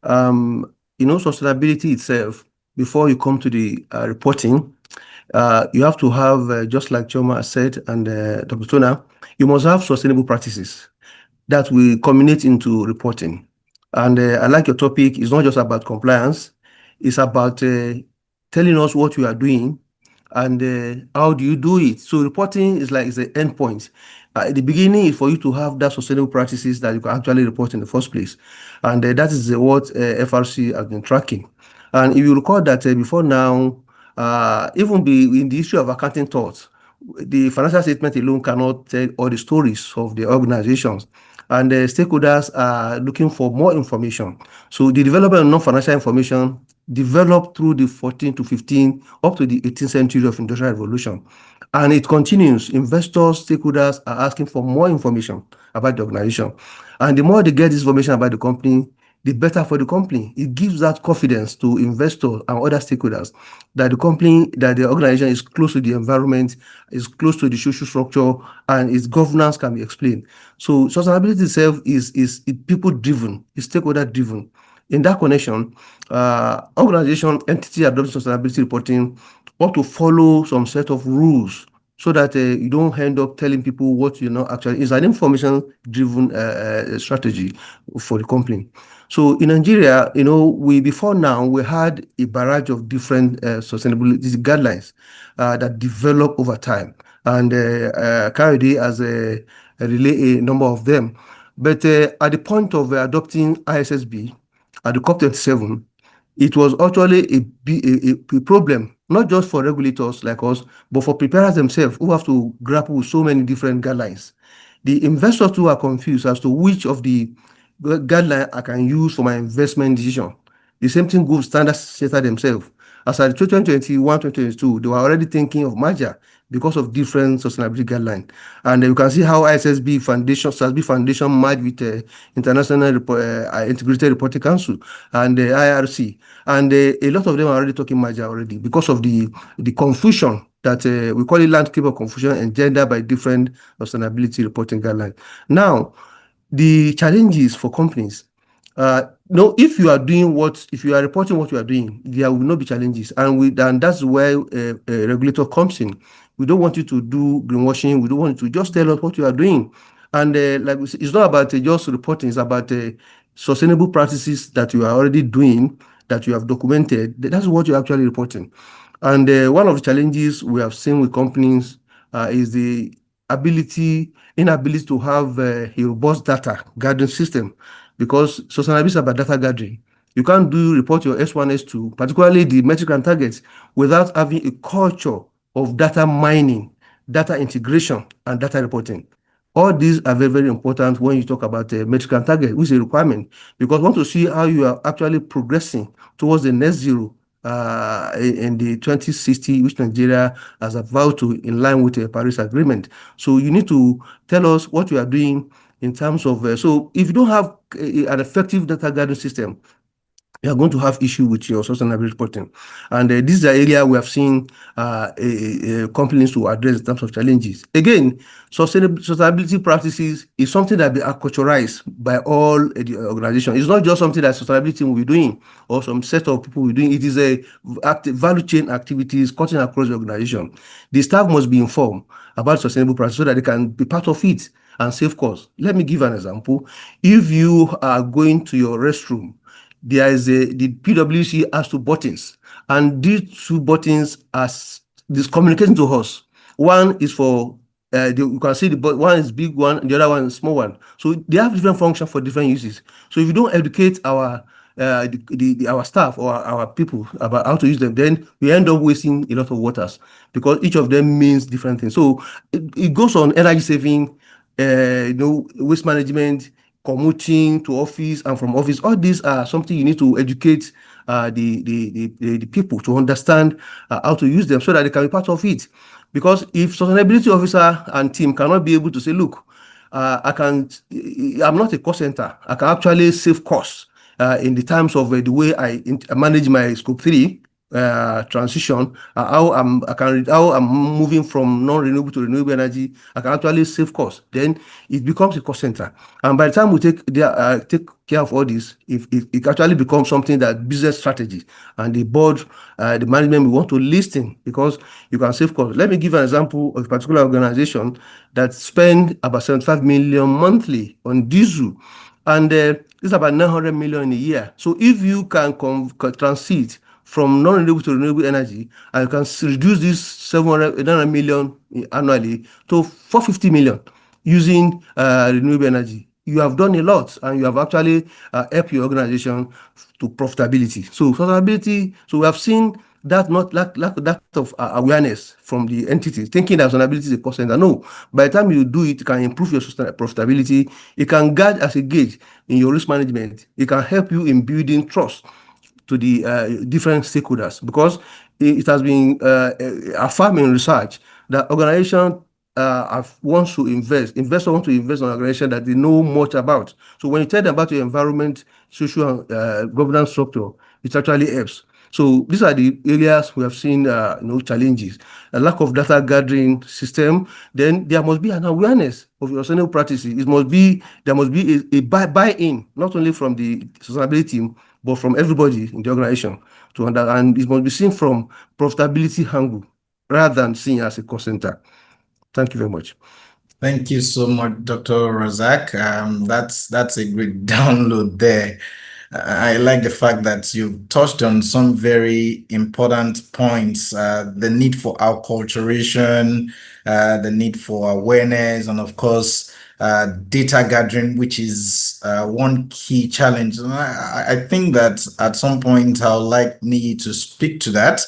Sustainability itself, before you come to the reporting, you have to have, just like Choma said and Dr. Tona, you must have sustainable practices that will culminate into reporting. And I like your topic. It's not just about compliance. It's about telling us what you are doing and how do you do it. So reporting is like the end point. The beginning is for you to have that sustainable practices that you can actually report in the first place. And that is what FRC has been tracking. And if you recall that before now, even in the issue of accounting thoughts, the financial statement alone cannot tell all the stories of the organizations. And the stakeholders are looking for more information. So the development of non-financial information developed through the 14th to 15 up to the 18th century of industrial revolution. And it continues. Investors, stakeholders are asking for more information about the organization. And the more they get this information about the company, the better for the company. It gives that confidence to investors and other stakeholders that the organization is close to the environment, is close to the social structure, and its governance can be explained. So sustainability itself is people-driven, is stakeholder-driven. In that connection, organization entity adopting sustainability reporting ought to follow some set of rules so that you don't end up telling people what you know actually is an information-driven strategy for the company. So in Nigeria, before now, we had a barrage of different sustainability guidelines that develop over time. And Kayode has relay a number of them. But at the point of adopting ISSB, at the COP27, it was actually a problem, not just for regulators like us, but for preparers themselves who have to grapple with so many different guidelines. The investors too are confused as to which of the guideline I can use for my investment decision. The same thing goes standard setter themselves. As at 2021, 2022, they were already thinking of merger because of different sustainability guidelines. And you can see how SASB Foundation merged with International Integrated Reporting Council and the IRC. And a lot of them are already talking merger already because of the confusion that we call it landscape of confusion engendered by different sustainability reporting guidelines. Now, the challenges for companies, if you are reporting what you are doing, there will not be challenges, and that's where a regulator comes in. We don't want you to do greenwashing. We don't want you to just tell us what you are doing, and like we say, it's not about just reporting. It's about sustainable practices that you are already doing, that you have documented. That's what you're actually reporting. And one of the challenges we have seen with companies is the inability to have a robust data gathering system, because sustainability is about data gathering. You can't report your S1, S2, particularly the metric and targets, without having a culture of data mining, data integration, and data reporting. All these are very, very important when you talk about metric and target, which is a requirement, because we want to see how you are actually progressing towards the net zero in the 2060, which Nigeria has vowed to in line with the Paris Agreement. So you need to tell us what you are doing in terms of, so if you don't have an effective data gathering system, you are going to have issue with your sustainability reporting. And this is an area we have seen companies to address in terms of challenges. Again, sustainability practices is something that be acculturized by all the organizations. It's not just something that sustainability will be doing or some set of people will be doing. It is a value chain activities cutting across the organization. The staff must be informed about sustainable practices so that they can be part of it and save costs. Let me give an example. If you are going to your restroom, there is the PwC has two buttons, and these two buttons are communicating to us. One is for you can see one is big one, and the other one is small one. So they have different functions for different uses. So if you don't educate our staff or our people about how to use them, then we end up wasting a lot of waters because each of them means different things. So it goes on energy saving, waste management, commuting to office and from office. All these are something you need to educate the people to understand how to use them so that they can be part of it. Because if sustainability officer and team cannot be able to say, look, I'm not a cost center. I can actually save costs in the terms of the way I manage my scope 3 transition, how I'm moving from non-renewable to renewable energy, I can actually save costs. Then it becomes a cost center. And by the time we take care of all this, it actually becomes something that business strategy and the board, the management, we want to listen because you can save costs. Let me give an example of a particular organization that spend about 75 million monthly on diesel, and it's about 900 million in a year. So if you can transit from non-renewable to renewable energy, and you can reduce this 900 million annually to 450 million using renewable energy, you have done a lot, and you have actually helped your organization to profitability. So profitability, so we have seen that not lack that of awareness from the entity, thinking that sustainability is a cost center. No, by the time you do it, it can improve your profitability. It can guide as a gauge in your risk management. It can help you in building trust to the different stakeholders, because it has been affirmed in research that organization wants to investors want to invest in an organization that they know much about. So when you tell them about your environment, social governance structure, it actually helps. So these are the areas we have seen challenges. A lack of data gathering system. Then there must be an awareness of your sustainable practices. There must be a buy-in, not only from the sustainability team, but from everybody in the organization to understand. It must be seen from profitability angle rather than seen as a cost center. Thank you very much. Thank you so much, Dr. Razak. That's a great download there. I like the fact that you've touched on some very important points, the need for acculturation, the need for awareness, and of course, data gathering, which is one key challenge. And I think that at some point I'll like me to speak to that.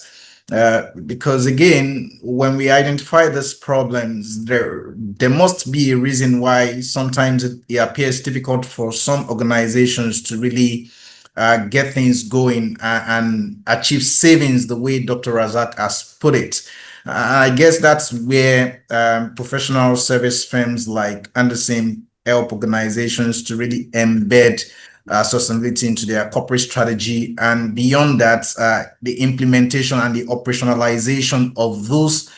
Because again, when we identify these problems, there must be a reason why sometimes it appears difficult for some organizations to really get things going and achieve savings the way Dr. Razak has put it. I guess that's where professional service firms like Anderson help organizations to really embed sustainability into their corporate strategy, and beyond that, the implementation and the operationalization of those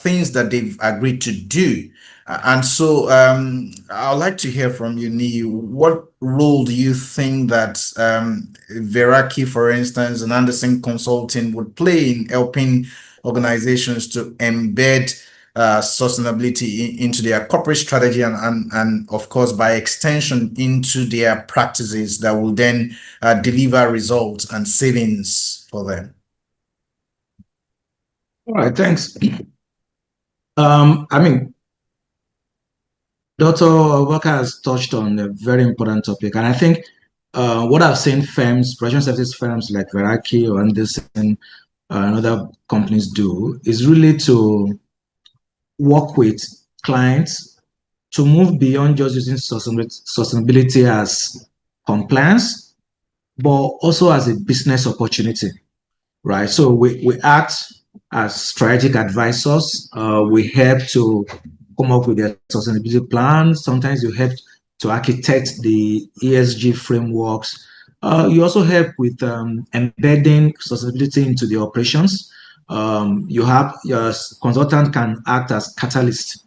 things that they've agreed to do. And so I'd like to hear from you, Nii. What role do you think that Veraki, for instance, and Anderson Consulting would play in helping organizations to embed sustainability into their corporate strategy and of course by extension into their practices that will then deliver results and savings for them? All right, thanks. I mean, Dr. Walker has touched on a very important topic, and I think what I've seen firms, professional services firms like Veraki or Anderson and other companies do is really to work with clients to move beyond just using sustainability as compliance, but also as a business opportunity, right? So we act as strategic advisors. We help to come up with a sustainability plan. Sometimes you help to architect the ESG frameworks. You also help with embedding sustainability into the operations. You have your consultant can act as catalyst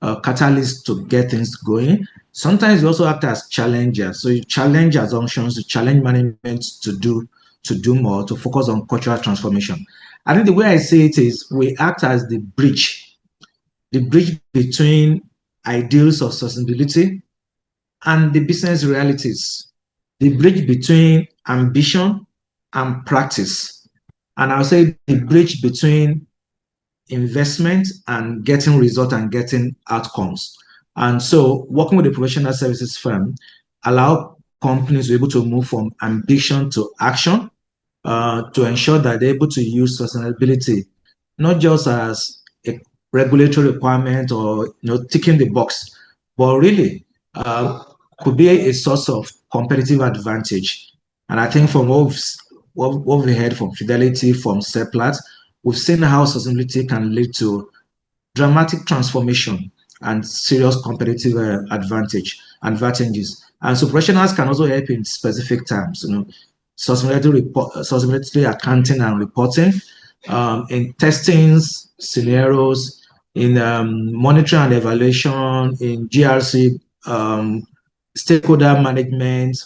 to get things going. Sometimes you also act as challengers. So you challenge assumptions, you challenge management to do more, to focus on cultural transformation. I think the way I say it is we act as the bridge between ideals of sustainability and the business realities, the bridge between ambition and practice. And I'll say the bridge between investment and getting results and getting outcomes. And so working with a professional services firm allow companies to be able to move from ambition to action to ensure that they're able to use sustainability not just as a regulatory requirement or ticking the box, but really could be a source of competitive advantage. And I think from what we heard from Fidelity, from Seplat, we've seen how sustainability can lead to dramatic transformation and serious competitive advantages. And so professionals can also help in specific terms, sustainability accounting and reporting, in testing scenarios, in monitoring and evaluation, in GRC, stakeholder management,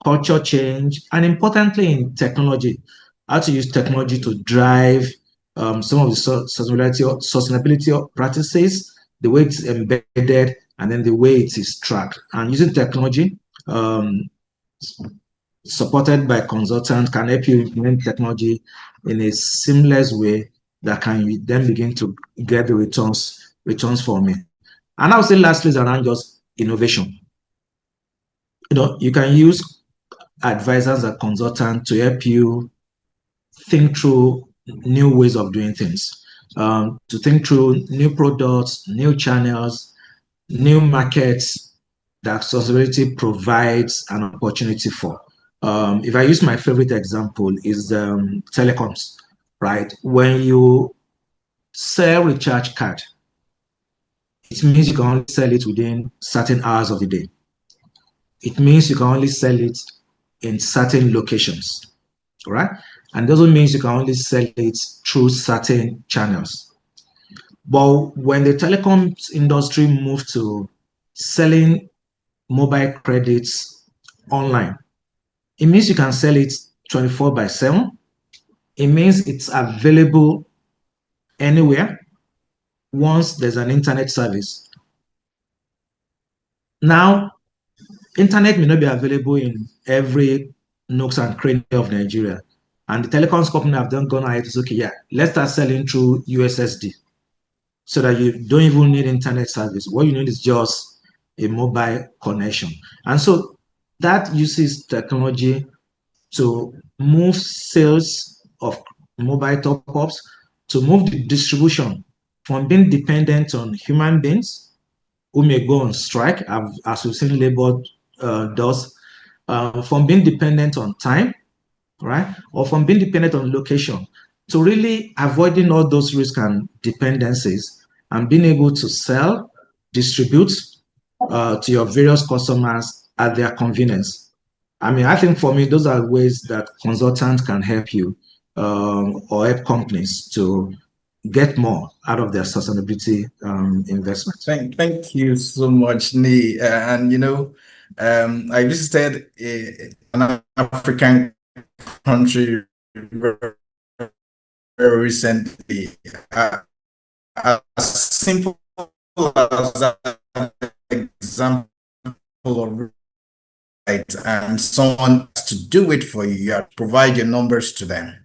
culture change, and importantly in technology, how to use technology to drive some of the sustainability practices, the way it's embedded, and then the way it is tracked. And using technology supported by consultants can help you implement technology in a seamless way that can then begin to get the returns for me. And I would say lastly is around just innovation. You can use advisors and consultants to help you think through new ways of doing things, to think through new products, new channels, new markets that sustainability provides an opportunity for. If I use my favorite example is telecoms, right? When you sell recharge card, it means you can only sell it within certain hours of the day. It means you can only sell it in certain locations, right? And it also means you can only sell it through certain channels. But when the telecoms industry moved to selling mobile credits online, it means you can sell it 24/7. It means it's available anywhere once there's an internet service. Now, internet may not be available in every nooks and cranny of Nigeria. And the telecoms company have then gone ahead to say, okay, yeah, let's start selling through USSD so that you don't even need internet service. What you need is just a mobile connection. And so that uses technology to move sales of mobile top-ups, to move the distribution from being dependent on human beings who may go on strike, as we've seen labor does, from being dependent on time, right? Or from being dependent on location, to really avoiding all those risks and dependencies and being able to sell, distribute to your various customers at their convenience. I mean, I think for me, those are ways that consultants can help you or help companies to get more out of their sustainability investments. Thank you so much, Nee. I visited an African country very recently. As simple as that example of right, and someone has to do it for you. You have to provide your numbers to them.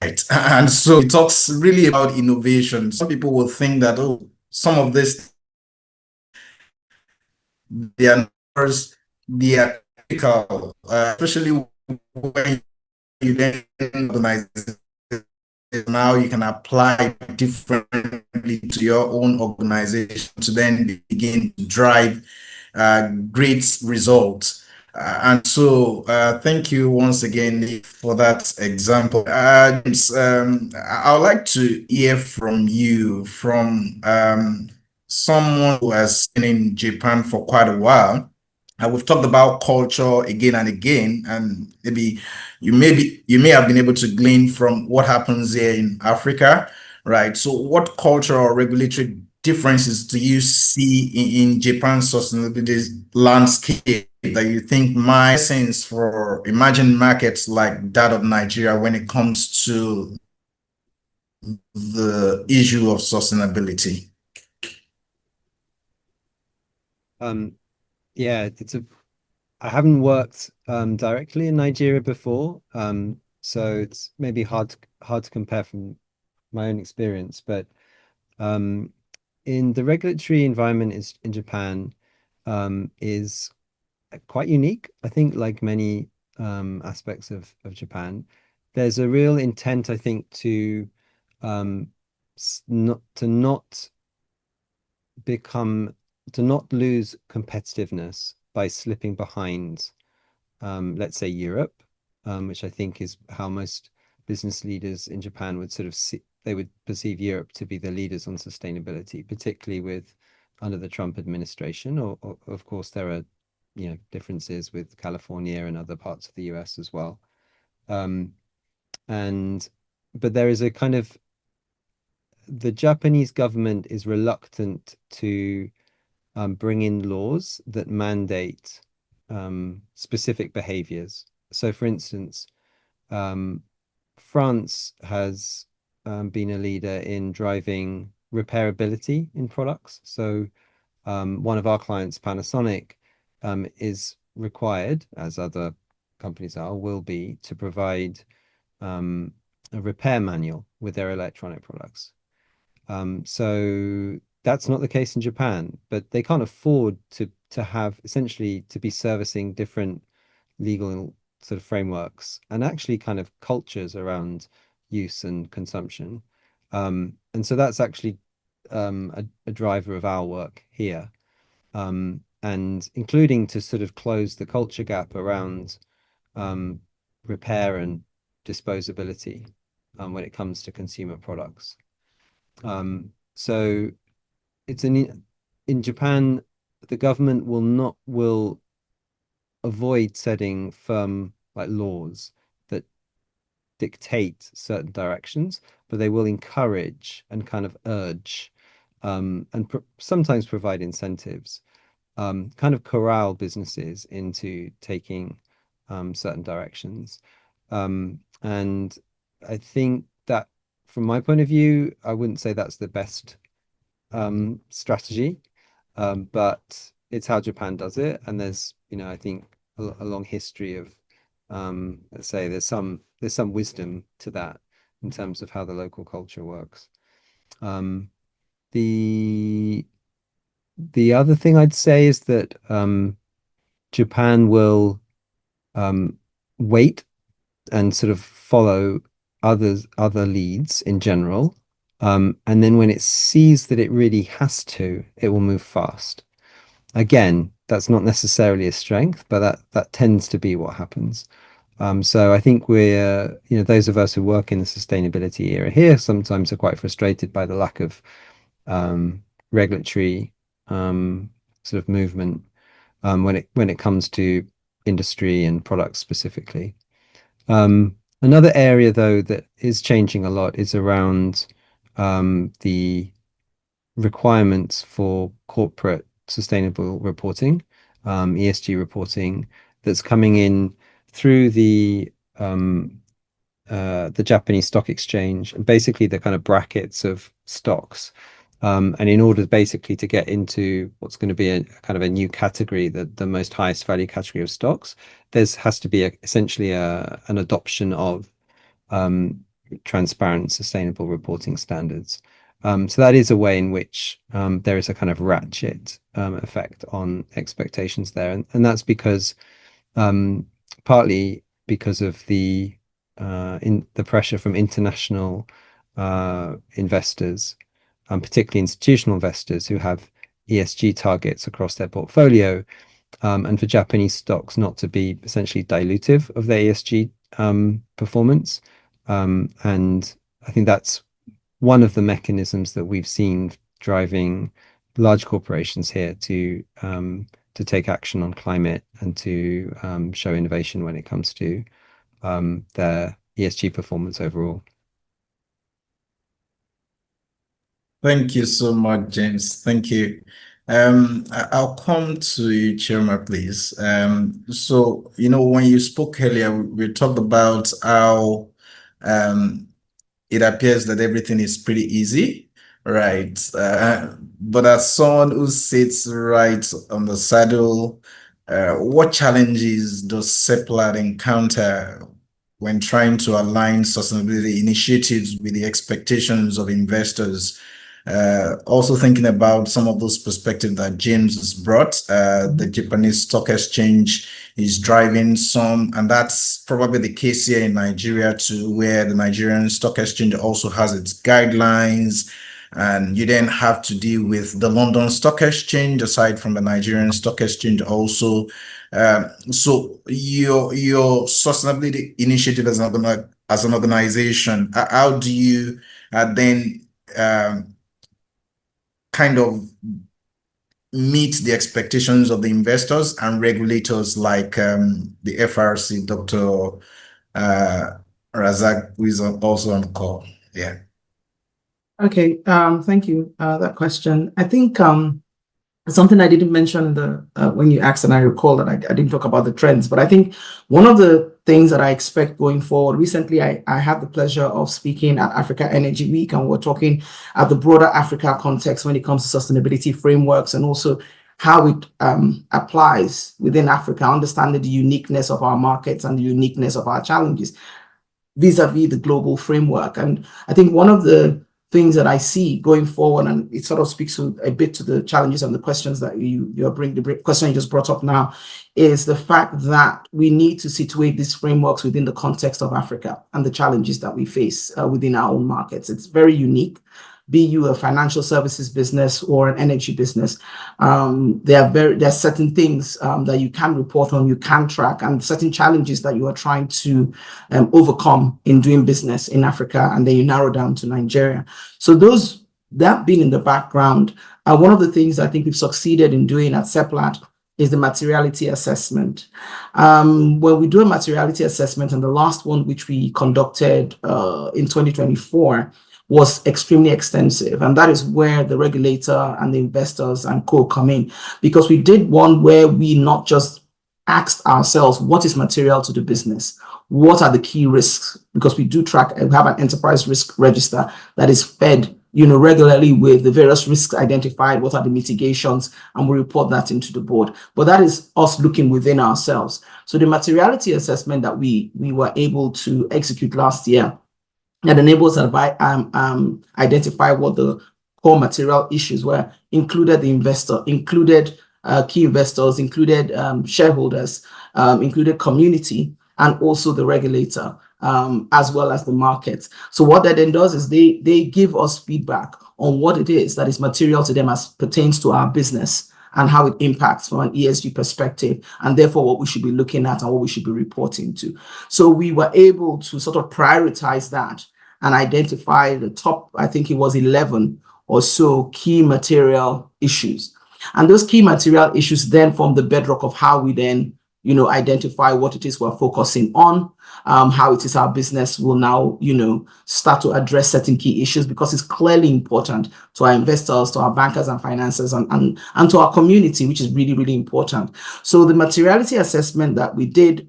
Right. And so it talks really about innovation. Some people will think that, oh, some of this, their numbers, they are critical, especially when you then organize it. Now you can apply differently to your own organization to then begin to drive great results. And so thank you once again for that example. I would like to hear from you, from someone who has been in Japan for quite a while. We've talked about culture again and again, and maybe you may have been able to glean from what happens here in Africa, right? So what cultural or regulatory differences do you see in Japan's sustainability landscape that you think might make sense for emerging markets like that of Nigeria when it comes to the issue of sustainability? Yeah, I haven't worked directly in Nigeria before, so it's maybe hard to compare from my own experience. But in the regulatory environment in Japan is quite unique. I think, like many aspects of Japan, there's a real intent, I think, to not lose competitiveness by slipping behind, let's say, Europe, which I think is how most business leaders in Japan would sort of see. They would perceive Europe to be the leaders on sustainability, particularly under the Trump administration. Or of course, there are differences with California and other parts of the US as well. But there is a kind of, the Japanese government is reluctant to bring in laws that mandate specific behaviors. So, for instance, France has been a leader in driving repairability in products. So, one of our clients, Panasonic, is required, as other companies are, will be, to provide a repair manual with their electronic products. So that's not the case in Japan, but they can't afford to have, essentially, to be servicing different legal sort of frameworks and actually kind of cultures around use and consumption. And so that's actually a driver of our work here, and including to sort of close the culture gap around repair and disposability when it comes to consumer products. So it's in Japan, the government will avoid setting firm like laws that dictate certain directions, but they will encourage and kind of urge and sometimes provide incentives, kind of corral businesses into taking certain directions. And I think that, from my point of view, I wouldn't say that's the best strategy, but it's how Japan does it. And there's, I think a long history of, let's say, there's some wisdom to that in terms of how the local culture works. The other thing I'd say is that Japan will wait and sort of follow other leads in general. And then when it sees that it really has to, it will move fast. Again, that's not necessarily a strength, but that tends to be what happens. So I think we're, those of us who work in the sustainability era here sometimes are quite frustrated by the lack of regulatory sort of movement when it comes to industry and products specifically. Another area, though, that is changing a lot is around the requirements for corporate sustainable reporting, ESG reporting, that's coming in through the Japanese stock exchange, and basically the kind of brackets of stocks. And in order basically to get into what's going to be a kind of a new category, the most highest value category of stocks, has to be essentially an adoption of transparent, sustainable reporting standards. So that is a way in which there is a kind of ratchet effect on expectations there, and that's because partly because of the pressure from international investors, particularly institutional investors who have ESG targets across their portfolio, and for Japanese stocks not to be essentially dilutive of their ESG performance. And I think that's one of the mechanisms that we've seen driving large corporations here to take action on climate and to show innovation when it comes to their ESG performance overall. Thank you so much, James. Thank you. I'll come to you, Chairman, please. So, when you spoke earlier, we talked about how it appears that everything is pretty easy, right? But as someone who sits right on the saddle, what challenges does Seplat encounter when trying to align sustainability initiatives with the expectations of investors? Also thinking about some of those perspectives that James has brought, the Japanese stock exchange is driving some, and that's probably the case here in Nigeria too, where the Nigerian stock exchange also has its guidelines, and you then have to deal with the London Stock Exchange aside from the Nigerian Stock Exchange also. So your sustainability initiative as an organization, how do you then kind of meet the expectations of the investors and regulators like the FRC, Dr. Razak, who is also on the call. Yeah. Okay, thank you. That question. I think something I didn't mention in the when you asked, and I recall that I didn't talk about the trends, but I think one of the things that I expect going forward, recently I had the pleasure of speaking at Africa Energy Week, and we're talking at the broader Africa context when it comes to sustainability frameworks and also how it applies within Africa, understanding the uniqueness of our markets and the uniqueness of our challenges vis-a-vis the global framework. And I think one of the things that I see going forward, and it sort of speaks a bit to the challenges and the questions that you're bringing, the question you just brought up now, is the fact that we need to situate these frameworks within the context of Africa and the challenges that we face within our own markets. It's very unique. Be you a financial services business or an energy business, there are certain things that you can report on, you can track, and certain challenges that you are trying to overcome in doing business in Africa, and then you narrow down to Nigeria. So that being in the background, one of the things I think we've succeeded in doing at Seplat is the materiality assessment. When we do a materiality assessment, and the last one which we conducted in 2024, was extremely extensive, and that is where the regulator and the investors and co come in, because we did one where we not just asked ourselves what is material to the business, what are the key risks, because we do track and have an enterprise risk register that is fed regularly with the various risks identified, what are the mitigations, and we report that into the board. But that is us looking within ourselves. So the materiality assessment that we were able to execute last year, that enables us to identify what the core material issues were, included the investor, included key investors, included shareholders, included community, and also the regulator, as well as the market. So what that then does is they give us feedback on what it is that is material to them as pertains to our business and how it impacts from an ESG perspective, and therefore what we should be looking at and what we should be reporting to. So we were able to sort of prioritize that and identify the top, I think it was 11 or so key material issues. And those key material issues then form the bedrock of how we then, identify what it is we're focusing on, how it is our business will now, start to address certain key issues, because it's clearly important to our investors, to our bankers and financiers, and to our community, which is really, really important. So the materiality assessment that we did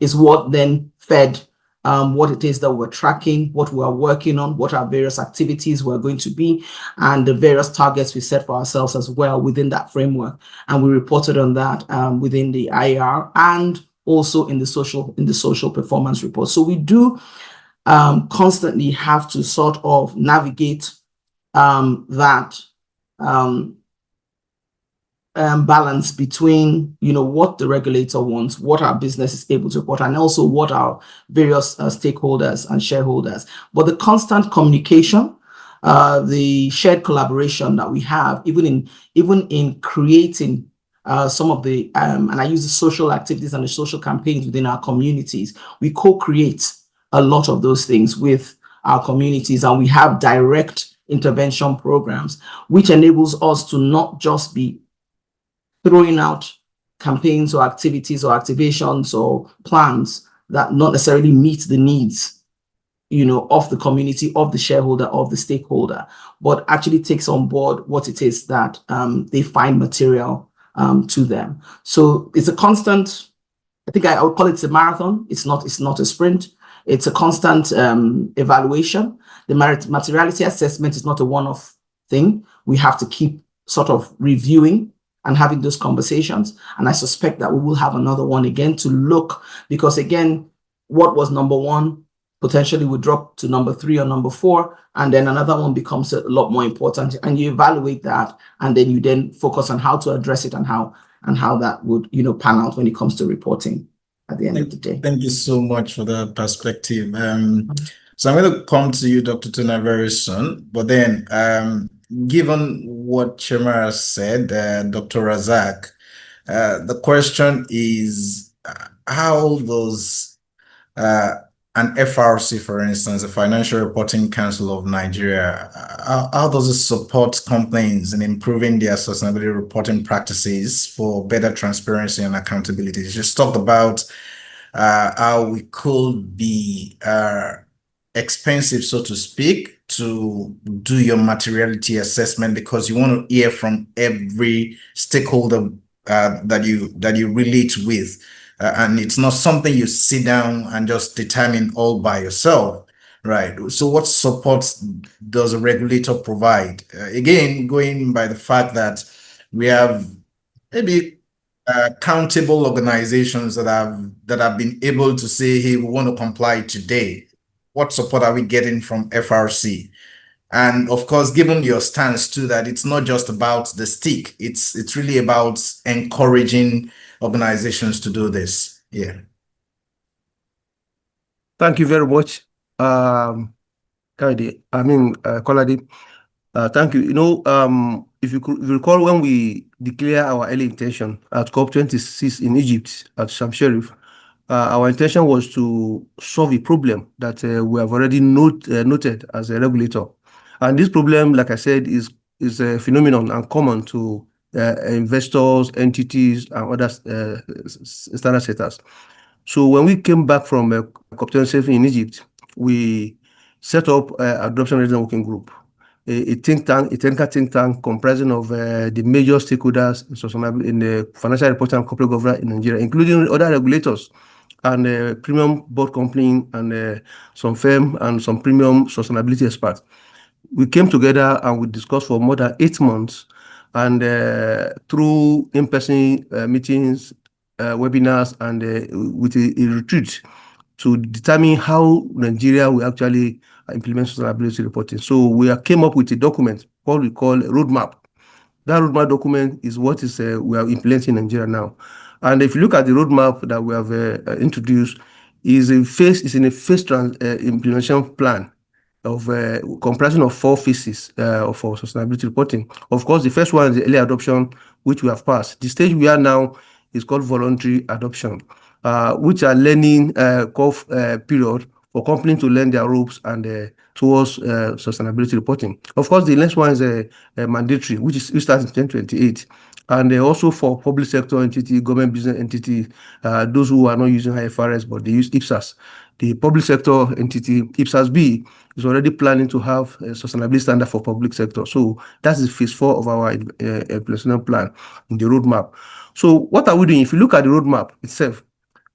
is what then fed what it is that we're tracking, what we are working on, what our various activities we're going to be, and the various targets we set for ourselves as well within that framework. And we reported on that within the IR and also in the social performance report. So we do constantly have to sort of navigate that balance between what the regulator wants, what our business is able to report, and also what our various stakeholders and shareholders. But the constant communication, the shared collaboration that we have, even in creating some of the and I use the social activities and the social campaigns within our communities, we co-create a lot of those things with our communities, and we have direct intervention programs, which enables us to not just be throwing out campaigns or activities or activations or plans that not necessarily meet the needs, of the community, of the shareholder, of the stakeholder, but actually takes on board what it is that they find material to them. So it's a constant, I think I would call it a marathon. It's not a sprint. It's a constant evaluation. The materiality assessment is not a one-off thing. We have to keep sort of reviewing and having those conversations. And I suspect that we will have another one again to look, because again, what was number one potentially would drop to number 3 or number 4, and then another one becomes a lot more important, and you evaluate that, and then you then focus on how to address it and how that would pan out when it comes to reporting at the end of the day. Thank you so much for that perspective. So I'm going to come to you, Dr. Tuna, very soon, but then given what Chema said, Dr. Razak, the question is, how does an FRC, for instance, the Financial Reporting Council of Nigeria, how does it support companies in improving their sustainability reporting practices for better transparency and accountability? You just talked about how we could be expensive, so to speak, to do your materiality assessment, because you want to hear from every stakeholder that you relate with, and it's not something you sit down and just determine all by yourself, right? So what support does a regulator provide? Again, going by the fact that we have maybe countable organizations that have been able to say, hey, we want to comply today. What support are we getting from FRC? And of course, given your stance too, that it's not just about the stick, it's really about encouraging organizations to do this. Yeah. Thank you very much, Kaidi. Kolade. Thank you. If you recall, when we declare our early intention at COP26 in Egypt at Sharm Sharif, our intention was to solve a problem that we have already noted as a regulator. And this problem, like I said, is a phenomenon and common to investors, entities, and other standard setters. So when we came back from COP26 in Egypt, we set up Adoption Readiness Working Group, a technical think tank comprising of the major stakeholders in the financial reporting and corporate governance in Nigeria, including other regulators and premium board company and some firm and some premium sustainability experts. We came together and we discussed for more than 8 months, and through in-person meetings, webinars, and with a retreat to determine how Nigeria will actually implement sustainability reporting. So we came up with a document we call a roadmap. That roadmap document is what is we are implementing in Nigeria now. And if you look at the roadmap that we have introduced, is in a phased implementation plan of comprising of 4 phases for sustainability reporting. Of course, the first one is the early adoption, which we have passed. The stage we are now is called voluntary adoption, which are learning period for companies to learn their ropes and towards sustainability reporting. Of course, the next one is mandatory, which starts in 2028. And also for public sector entity, government business entity, those who are not using IFRS, but they use IPSAS. The public sector entity, IPSAS-B, is already planning to have a sustainability standard for public sector. So that is phase 4 of our implementation plan in the roadmap. So what are we doing? If you look at the roadmap itself,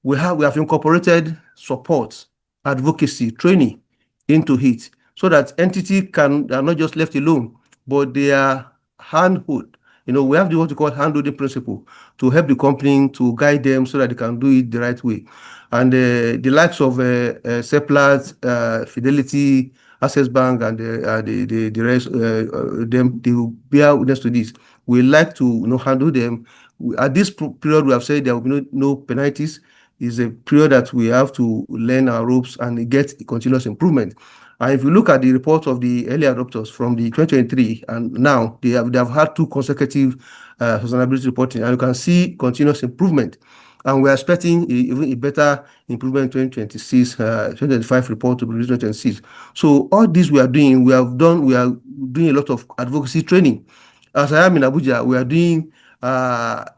we have incorporated support, advocacy, training into it, so that entity are not just left alone, but they are handhold. We have what we call handholding principle to help the company, to guide them so that they can do it the right way. And the likes of Seplat, Fidelity, Access Bank, and the rest, they will bear witness to this. We like to handle them. At this period, we have said there will be no penalties. It's a period that we have to learn our ropes and get continuous improvement. And if you look at the report of the early adopters from the 2023 and now, they have had 2 consecutive sustainability reporting, and you can see continuous improvement. And we're expecting even a better improvement in 2026, 2025 report to be released in 2026. So all this we are doing, we are doing a lot of advocacy training. As I am in Abuja, we are doing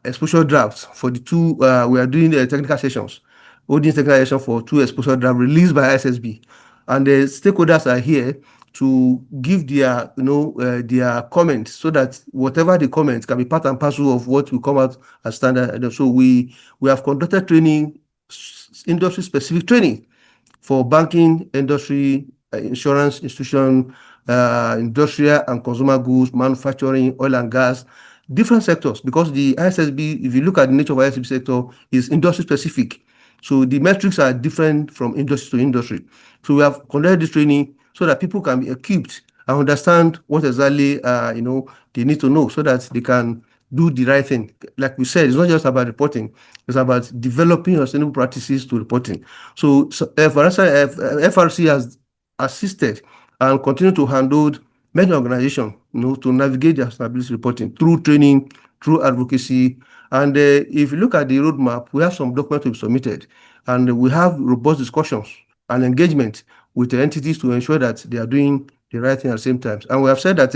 exposure drafts for the 2, we are doing the technical sessions, holding technical session for 2 exposure drafts released by ISSB. And the stakeholders are here to give their, their comments, so that whatever the comments can be part and parcel of what will come out as standard. So we have conducted training, industry-specific training for banking, industry, insurance institution, industrial and consumer goods, manufacturing, oil and gas, different sectors, because the ISSB, if you look at the nature of ISSB sector, is industry-specific. So the metrics are different from industry to industry. So we have conducted this training so that people can be equipped and understand what exactly they need to know, so that they can do the right thing. Like we said, it's not just about reporting; it's about developing sustainable practices to reporting. So FRC has assisted and continue to handle many organizations, to navigate their sustainability reporting through training, through advocacy. And if you look at the roadmap, we have some documents we've submitted, and we have robust discussions and engagement with the entities to ensure that they are doing the right thing at the same time. And we have said that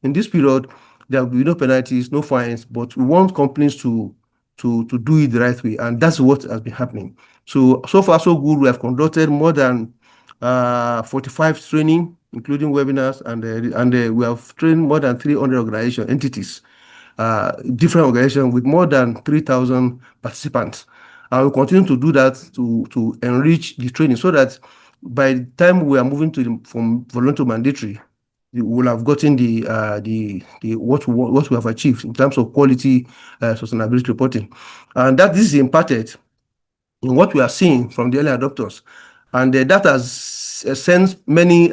in this period, there will be no penalties, no fines, but we want companies to to do it the right way, and that's what has been happening. So far so good. We have conducted more than 45 training, including webinars, and we have trained more than 300 organization entities, different organizations with more than 3,000 participants. And we continue to do that to enrich the training so that by the time we are moving from voluntary to mandatory, we will have gotten what we have achieved in terms of quality sustainability reporting, and that this is imparted in what we are seeing from the early adopters, and that has sent many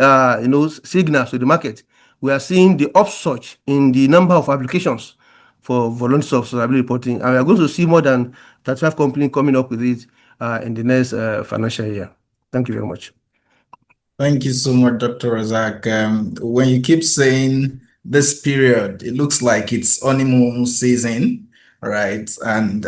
signals to the market. We are seeing the upsurge in the number of applications for voluntary sustainability reporting, and we are going to see more than 35 companies coming up with it in the next financial year. Thank you very much. Thank you so much, Dr. Razak. When you keep saying this period, it looks like it's honeymoon season, right? And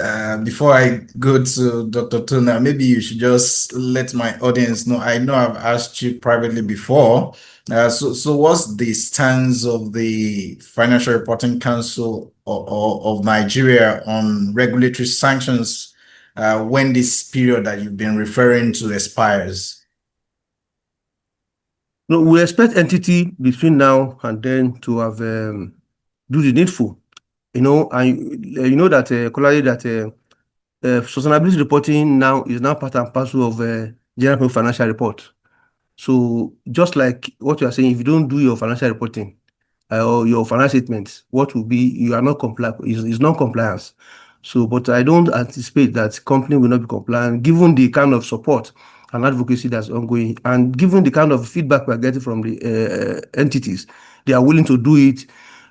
before I go to Dr. Tuna, maybe you should just let my audience know. I know I've asked you privately before. So what's the stance of the Financial Reporting Council of Nigeria on regulatory sanctions when this period that you've been referring to expires? No, we expect entity between now and then to have do the needful, and you know that that sustainability reporting now is now part and parcel of general financial report. So just like what you are saying, if you don't do your financial reporting or your financial statements, what will be you are not compliant is non-compliance. So, but I don't anticipate that company will not be compliant given the kind of support and advocacy that's ongoing, and given the kind of feedback we're getting from the entities, they are willing to do it.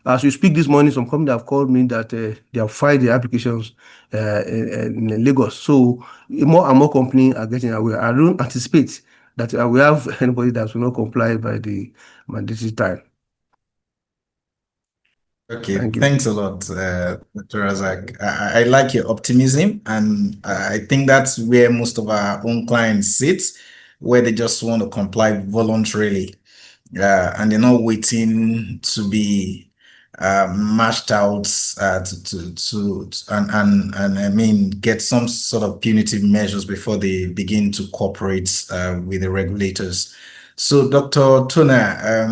As we speak this morning, some companies have called me that they have filed their applications in Lagos. So more and more companies are getting aware. I don't anticipate that we have anybody that will not comply by the mandatory time. Okay, thanks a lot, Dr. Razak. I like your optimism, and I think that's where most of our own clients sit, where they just want to comply voluntarily, and they're not waiting to be mashed out and I mean get some sort of punitive measures before they begin to cooperate with the regulators. So, Dr. Tuna,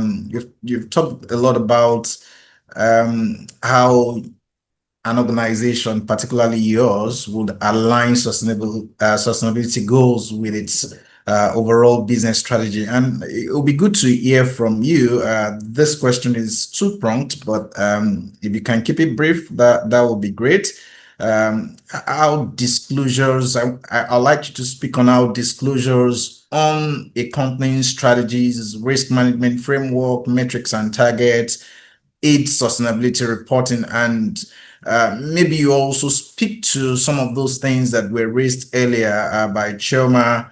you've talked a lot about how an organization, particularly yours, would align sustainability goals with its overall business strategy. And it will be good to hear from you. This question is two-pronged, but if you can keep it brief, that would be great. How disclosures, I'd like you to speak on how disclosures on a company's strategies, risk management framework, metrics and targets, aid sustainability reporting, and maybe you also speak to some of those things that were raised earlier by Chioma.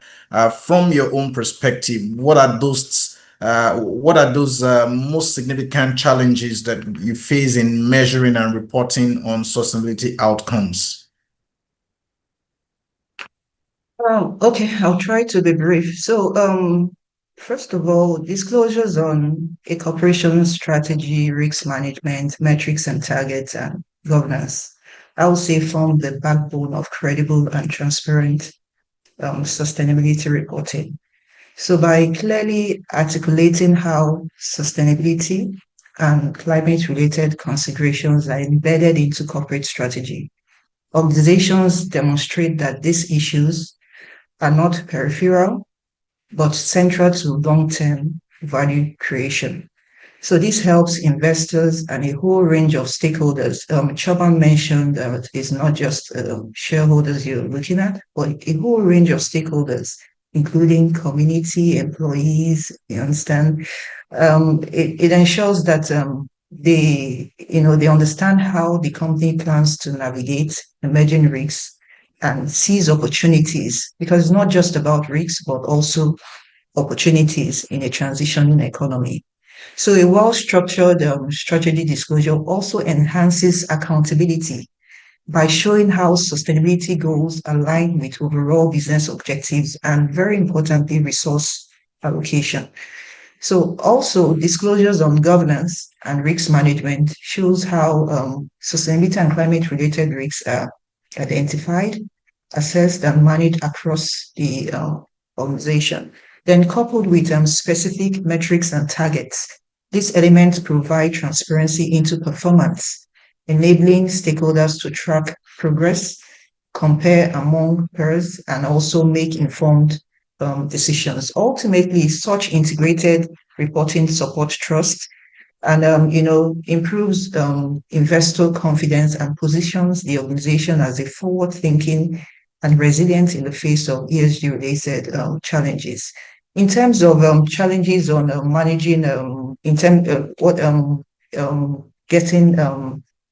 From your own perspective, what are those most significant challenges that you face in measuring and reporting on sustainability outcomes? Okay, I'll try to be brief. So, first of all, disclosures on a corporation's strategy, risk management, metrics and targets, and governance, I would say form the backbone of credible and transparent sustainability reporting. So by clearly articulating how sustainability and climate-related considerations are embedded into corporate strategy, organizations demonstrate that these issues are not peripheral, but central to long-term value creation. So this helps investors and a whole range of stakeholders. Choban mentioned that it's not just shareholders you're looking at, but a whole range of stakeholders, including community, employees, you understand. It ensures that they understand how the company plans to navigate emerging risks and seize opportunities, because it's not just about risks, but also opportunities in a transitioning economy. So a well-structured strategy disclosure also enhances accountability by showing how sustainability goals align with overall business objectives and, very importantly, resource allocation. So also disclosures on governance and risk management shows how sustainability and climate-related risks are identified, assessed, and managed across the organization. Then coupled with specific metrics and targets, these elements provide transparency into performance, enabling stakeholders to track progress, compare among peers, and also make informed decisions. Ultimately, such integrated reporting support trust and improves investor confidence and positions the organization as a forward-thinking and resilient in the face of ESG-related challenges. In terms of challenges on managing, in terms of what getting,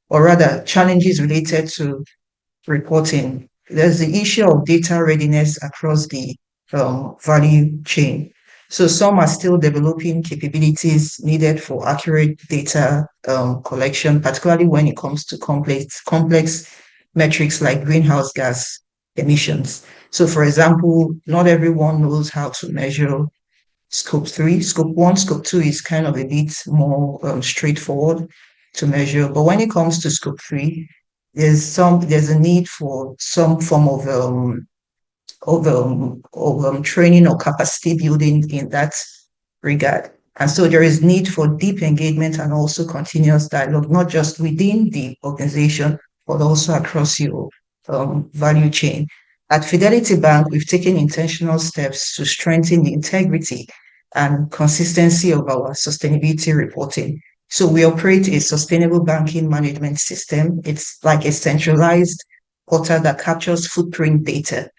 or rather challenges related to reporting, there's the issue of data readiness across the value chain. So some are still developing capabilities needed for accurate data collection, particularly when it comes to complex metrics like greenhouse gas emissions. So for example, not everyone knows how to measure scope 3. Scope 1, scope 2 is kind of a bit more straightforward to measure. But when it comes to scope 3, there's a need for some form of training or capacity building in that regard. And so there is need for deep engagement and also continuous dialogue, not just within the organization, but also across your value chain. At Fidelity Bank, we've taken intentional steps to strengthen the integrity and consistency of our sustainability reporting. So we operate a sustainable banking management system. It's like a centralized portal that captures footprint data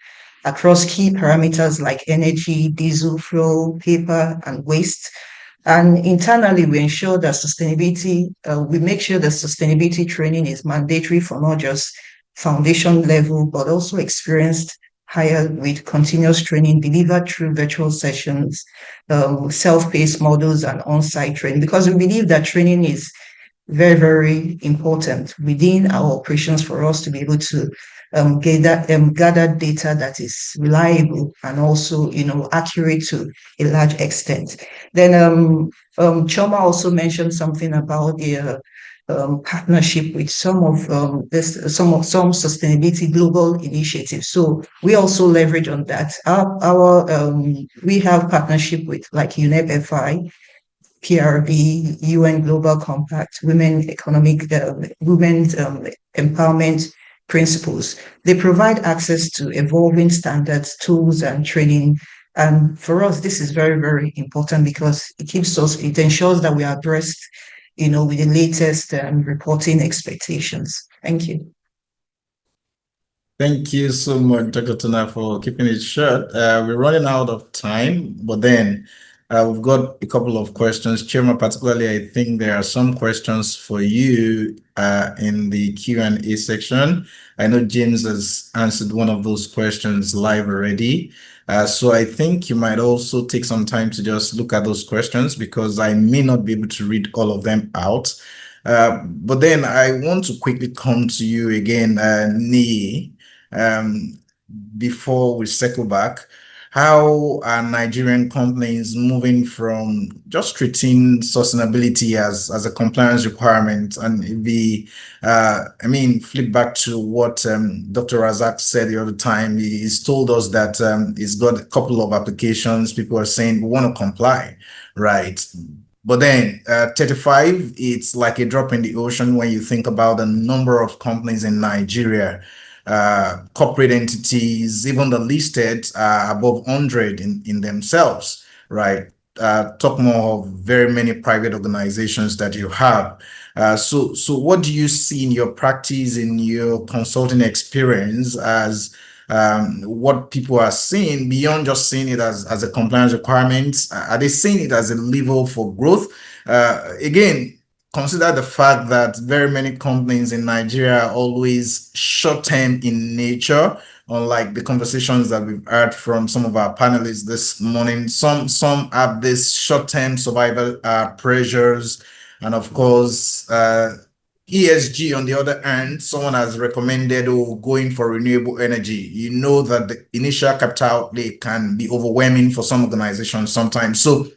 across key parameters like energy, diesel, fuel, paper, and waste. And internally, we ensure that we make sure that sustainability training is mandatory for not just foundation level, but also experienced higher with continuous training delivered through virtual sessions, self-paced models, and on-site training, because we believe that training is very, very important within our operations for us to be able to gather data that is reliable and also, accurate to a large extent. Then Choma also mentioned something about the partnership with some sustainability global initiatives. So we also leverage on that. We have partnership with like UNEP FI, PRB, UN Global Compact, Women's Empowerment Principles. They provide access to evolving standards, tools, and training. And for us, this is very, very important because it ensures that we are abreast, with the latest reporting expectations. Thank you. Thank you so much, Dr. Tuna, for keeping it short. We're running out of time, but then we've got a couple of questions. Chairman, particularly, I think there are some questions for you in the Q&A section. I know James has answered one of those questions live already. So I think you might also take some time to just look at those questions because I may not be able to read all of them out. But then I want to quickly come to you again, Nee, before we circle back. How are Nigerian companies moving from just treating sustainability as a compliance requirement and flip back to what Dr. Razak said the other time. He's told us that he's got a couple of applications. People are saying we want to comply, right? But then 35, it's like a drop in the ocean when you think about the number of companies in Nigeria. Corporate entities, even the listed, are above 100 in themselves, right? Talk more of very many private organizations that you have. So what do you see in your practice, in your consulting experience, as what people are seeing beyond just seeing it as a compliance requirement? Are they seeing it as a lever for growth? Again, consider the fact that very many companies in Nigeria are always short-term in nature, unlike the conversations that we've heard from some of our panelists this morning. Some have this short-term survival pressures, and of course, ESG on the other hand, someone has recommended going for renewable energy. You know that the initial capital outlay can be overwhelming for some organizations sometimes. So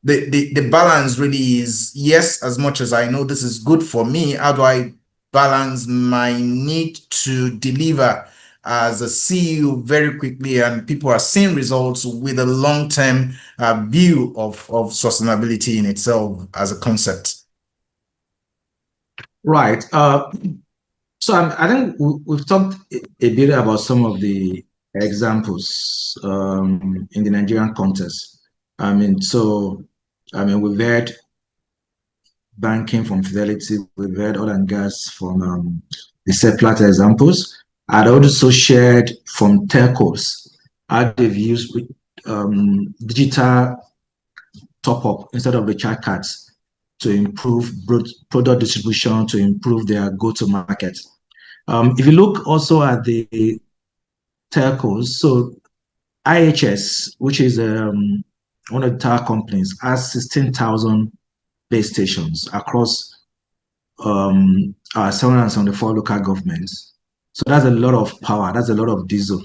the balance really is, yes, as much as I know this is good for me, how do I balance my need to deliver as a CEO very quickly, and people are seeing results with a long-term view of sustainability in itself as a concept. Right. So I think we've talked a bit about some of the examples in the Nigerian context. We've heard banking from Fidelity, we've heard oil and gas from the Seplat examples. I'd also shared from telcos how they've used digital top-up instead of recharge cards to improve product distribution, to improve their go-to-market. If you look also at the telcos, so IHS, which is one of the tower companies, has 16,000 base stations across our 774 local governments. So that's a lot of power, that's a lot of diesel.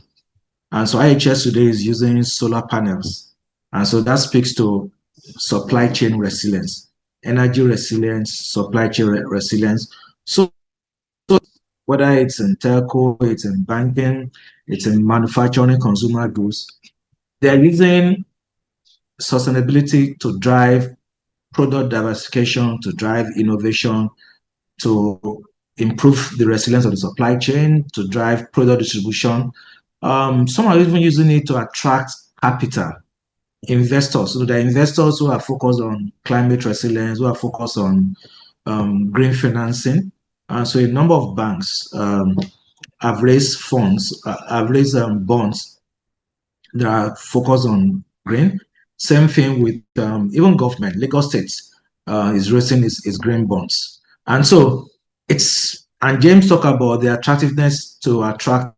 And so IHS today is using solar panels. And so that speaks to supply chain resilience, energy resilience, supply chain resilience. So whether it's in telco, it's in banking, it's in manufacturing, consumer goods, they're using sustainability to drive product diversification, to drive innovation, to improve the resilience of the supply chain, to drive product distribution. Some are even using it to attract capital, investors. So there are investors who are focused on climate resilience, who are focused on green financing. So a number of banks have raised funds, have raised bonds that are focused on green. Same thing with even government. Lagos State is raising its green bonds. And so and James talked about the attractiveness to attract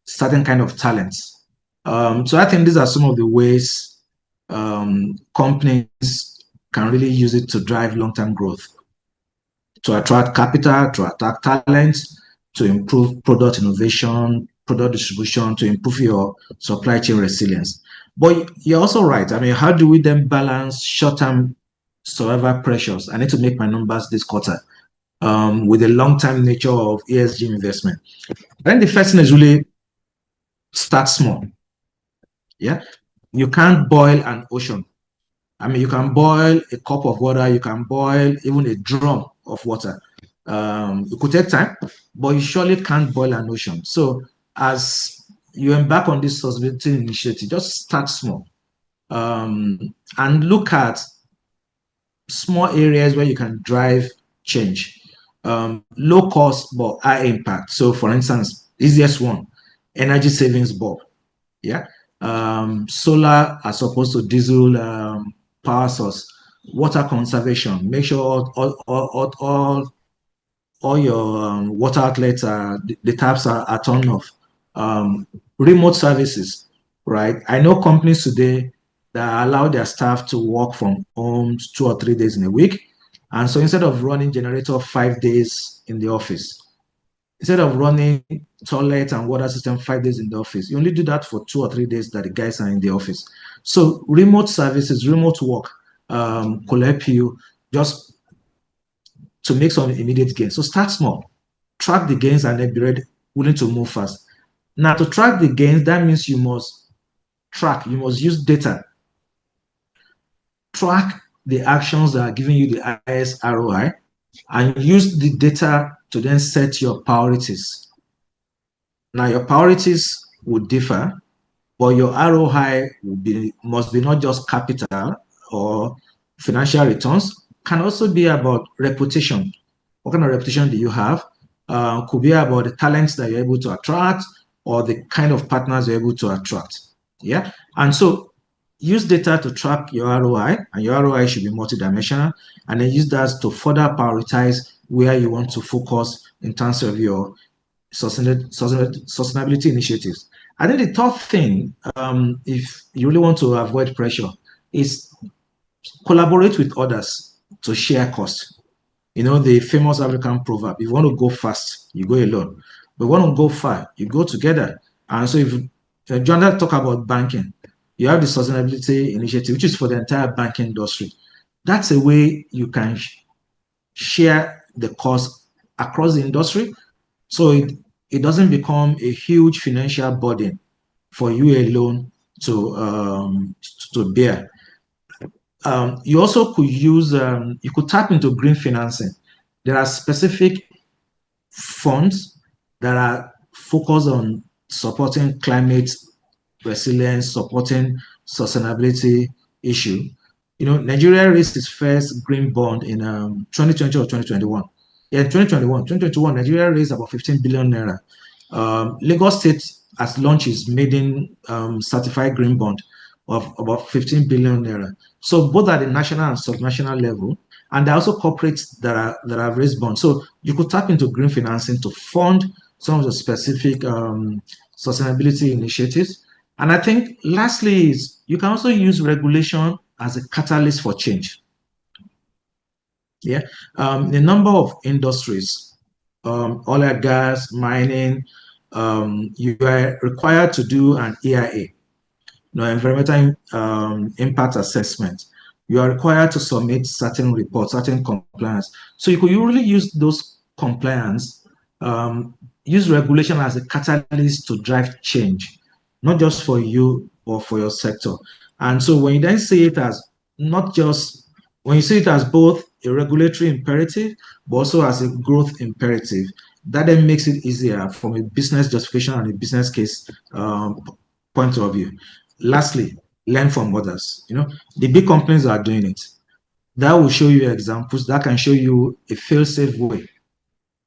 certain kind of talents. So I think these are some of the ways companies can really use it to drive long-term growth, to attract capital, to attract talents, to improve product innovation, product distribution, to improve your supply chain resilience. But you're also right. I mean, how do we then balance short-term survival pressures? I need to make my numbers this quarter with the long-term nature of ESG investment. I think the first thing is really start small. Yeah, you can't boil an ocean. I mean, you can boil a cup of water, you can boil even a drum of water. It could take time, but you surely can't boil an ocean. So as you embark on this sustainability initiative, just start small and look at small areas where you can drive change. Low cost but high impact. So for instance, easiest one, energy savings bulb. Yeah. Solar as opposed to diesel power source, water conservation. Make sure all your water outlets the taps are turned off. Remote services, right? I know companies today that allow their staff to work from home 2 or 3 days in a week. And so instead of running generator 5 days in the office, instead of running toilet and water system 5 days in the office, you only do that for 2 or 3 days that the guys are in the office. So remote services, remote work could help you just to make some immediate gains. So start small, track the gains, and then be willing to move fast. Now, to track the gains, that means you must use data. Track the actions that are giving you the highest ROI and use the data to then set your priorities. Now, your priorities would differ, but your ROI must be not just capital or financial returns, can also be about reputation. What kind of reputation do you have? Could be about the talents that you're able to attract or the kind of partners you're able to attract. Yeah. And so use data to track your ROI, and your ROI should be multidimensional, and then use that to further prioritize where you want to focus in terms of your sustainability initiatives. I think the third thing, if you really want to avoid pressure, is collaborate with others to share costs. You know, the famous African proverb, if you want to go fast, you go alone. But if you want to go far, you go together. And so if John talk about banking, you have the sustainability initiative, which is for the entire banking industry. That's a way you can share the cost across the industry, so it doesn't become a huge financial burden for you alone to bear. You also could use, you could tap into green financing. There are specific funds that are focused on supporting climate resilience, supporting sustainability issue. Nigeria raised its first green bond in 2020 or 2021. Yeah, 2021, Nigeria raised about 15 billion naira. Lagos State has launched its maiden certified green bond of about 15 billion naira. So both at the national and subnational level, and there are also corporates that have raised bonds. So you could tap into green financing to fund some of the specific sustainability initiatives. And I think lastly is you can also use regulation as a catalyst for change. Yeah, the number of industries, oil and gas, mining, you are required to do an EIA, environmental impact assessment. You are required to submit certain reports, certain compliance. So you could really use those compliance, use regulation as a catalyst to drive change, not just for you or for your sector. And so when you then see it as not just, when you see it as both a regulatory imperative, but also as a growth imperative, that then makes it easier from a business justification and a business case point of view. Lastly, learn from others. The big companies are doing it. That will show you examples. That can show you a fail-safe way.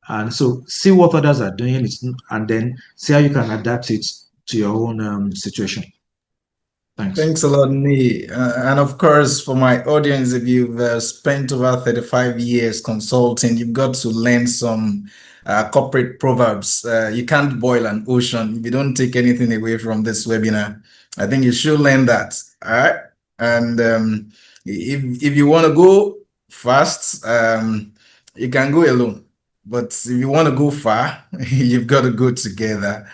And so see what others are doing and then see how you can adapt it to your own situation. Thanks. Thanks a lot, Nee. And of course, for my audience, if you've spent over 35 years consulting, you've got to learn some corporate proverbs. You can't boil an ocean if you don't take anything away from this webinar. I think you should learn that. All right. And if you want to go fast, you can go alone. But if you want to go far, you've got to go together.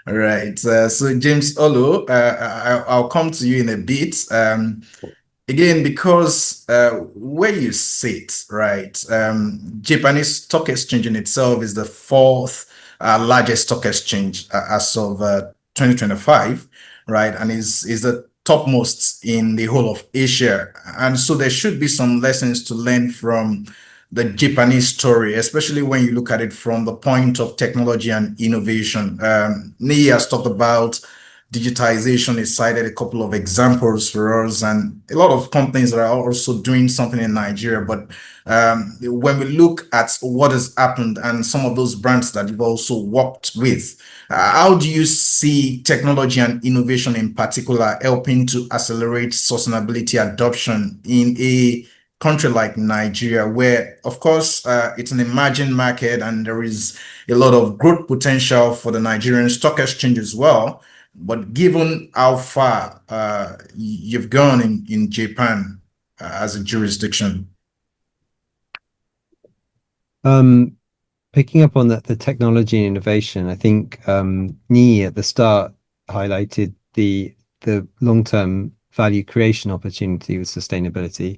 All right. So James Olo, I'll come to you in a bit. Again, because where you sit, right? Japanese stock exchange in itself is the fourth largest stock exchange as of 2025, right? And is the topmost in the whole of Asia. And so there should be some lessons to learn from the Japanese story, especially when you look at it from the point of technology and innovation. Nee has talked about digitization. He cited a couple of examples for us, and a lot of companies that are also doing something in Nigeria. But when we look at what has happened and some of those brands that you've also worked with, how do you see technology and innovation in particular helping to accelerate sustainability adoption in a country like Nigeria, where, of course, it's an emerging market and there is a lot of growth potential for the Nigerian stock exchange as well. But given how far you've gone in Japan as a jurisdiction? Picking up on the technology and innovation, I think Nee at the start highlighted the long-term value creation opportunity with sustainability.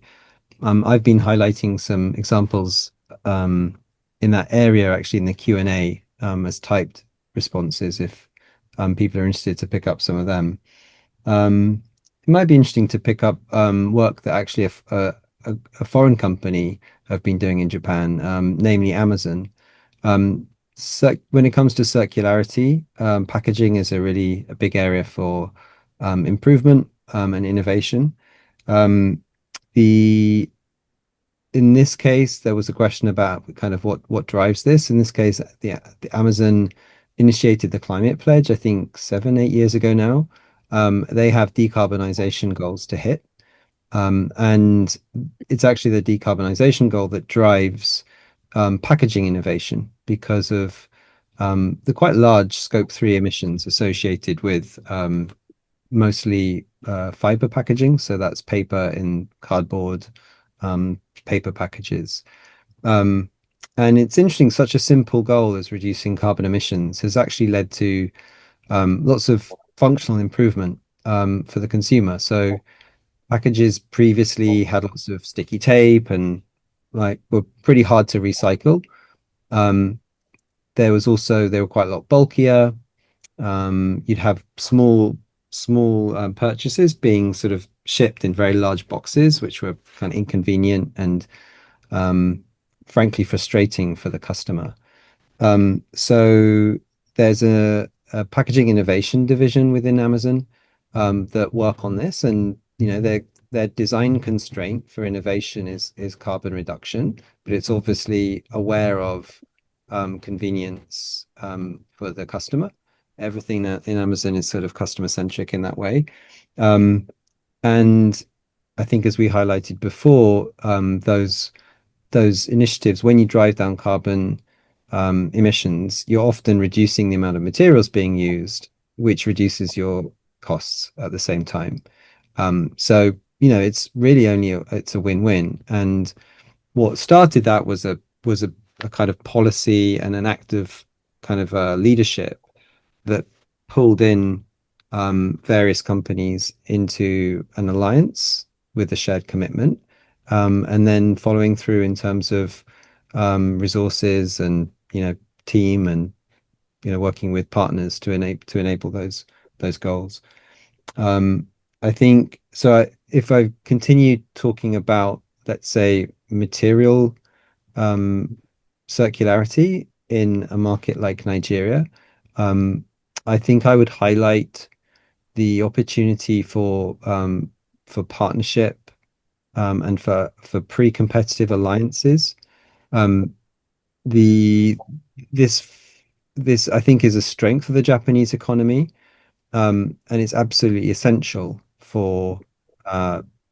I've been highlighting some examples in that area actually in the Q&A as typed responses if people are interested to pick up some of them. It might be interesting to pick up work that actually a foreign company have been doing in Japan, namely Amazon. So when it comes to circularity, packaging is a really big area for improvement and innovation. In this case, there was a question about kind of what drives this. In this case, the Amazon initiated the climate pledge, I think 7-8 years ago now. They have decarbonization goals to hit. And it's actually the decarbonization goal that drives packaging innovation because of the quite large scope 3 emissions associated with mostly fiber packaging. So that's paper in cardboard, paper packages. And it's interesting, such a simple goal as reducing carbon emissions has actually led to lots of functional improvement for the consumer. So packages previously had lots of sticky tape and were pretty hard to recycle. There was also, they were quite a lot bulkier. You'd have small purchases being sort of shipped in very large boxes, which were kind of inconvenient and frankly frustrating for the customer. So there's a packaging innovation division within Amazon that work on this, and their design constraint for innovation is carbon reduction, but it's obviously aware of convenience for the customer. Everything in Amazon is sort of customer centric in that way. And I think, as we highlighted before, those initiatives, when you drive down carbon emissions, you're often reducing the amount of materials being used, which reduces your costs at the same time. So it's really it's a win-win. And what started that was a kind of policy and an active kind of leadership that pulled in various companies into an alliance with a shared commitment, and then following through in terms of resources and team and working with partners to enable those goals. I think so. If I continue talking about, let's say, material circularity in a market like Nigeria, I think I would highlight the opportunity for partnership and for pre-competitive alliances. This I think is a strength of the Japanese economy, and it's absolutely essential for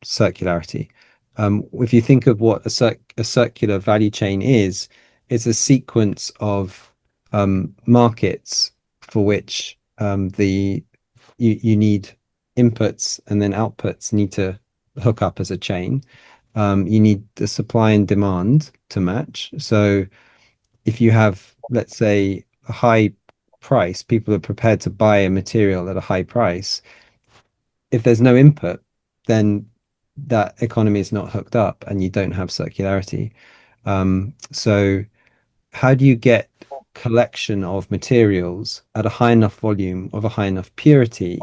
circularity. If you think of what a circular value chain is, it's a sequence of markets for which you need inputs and then outputs need to hook up as a chain. You need the supply and demand to match. So if you have, let's say, a high price, people are prepared to buy a material at a high price. If there's no input, then that economy is not hooked up and you don't have circularity. So how do you get collection of materials at a high enough volume, of a high enough purity,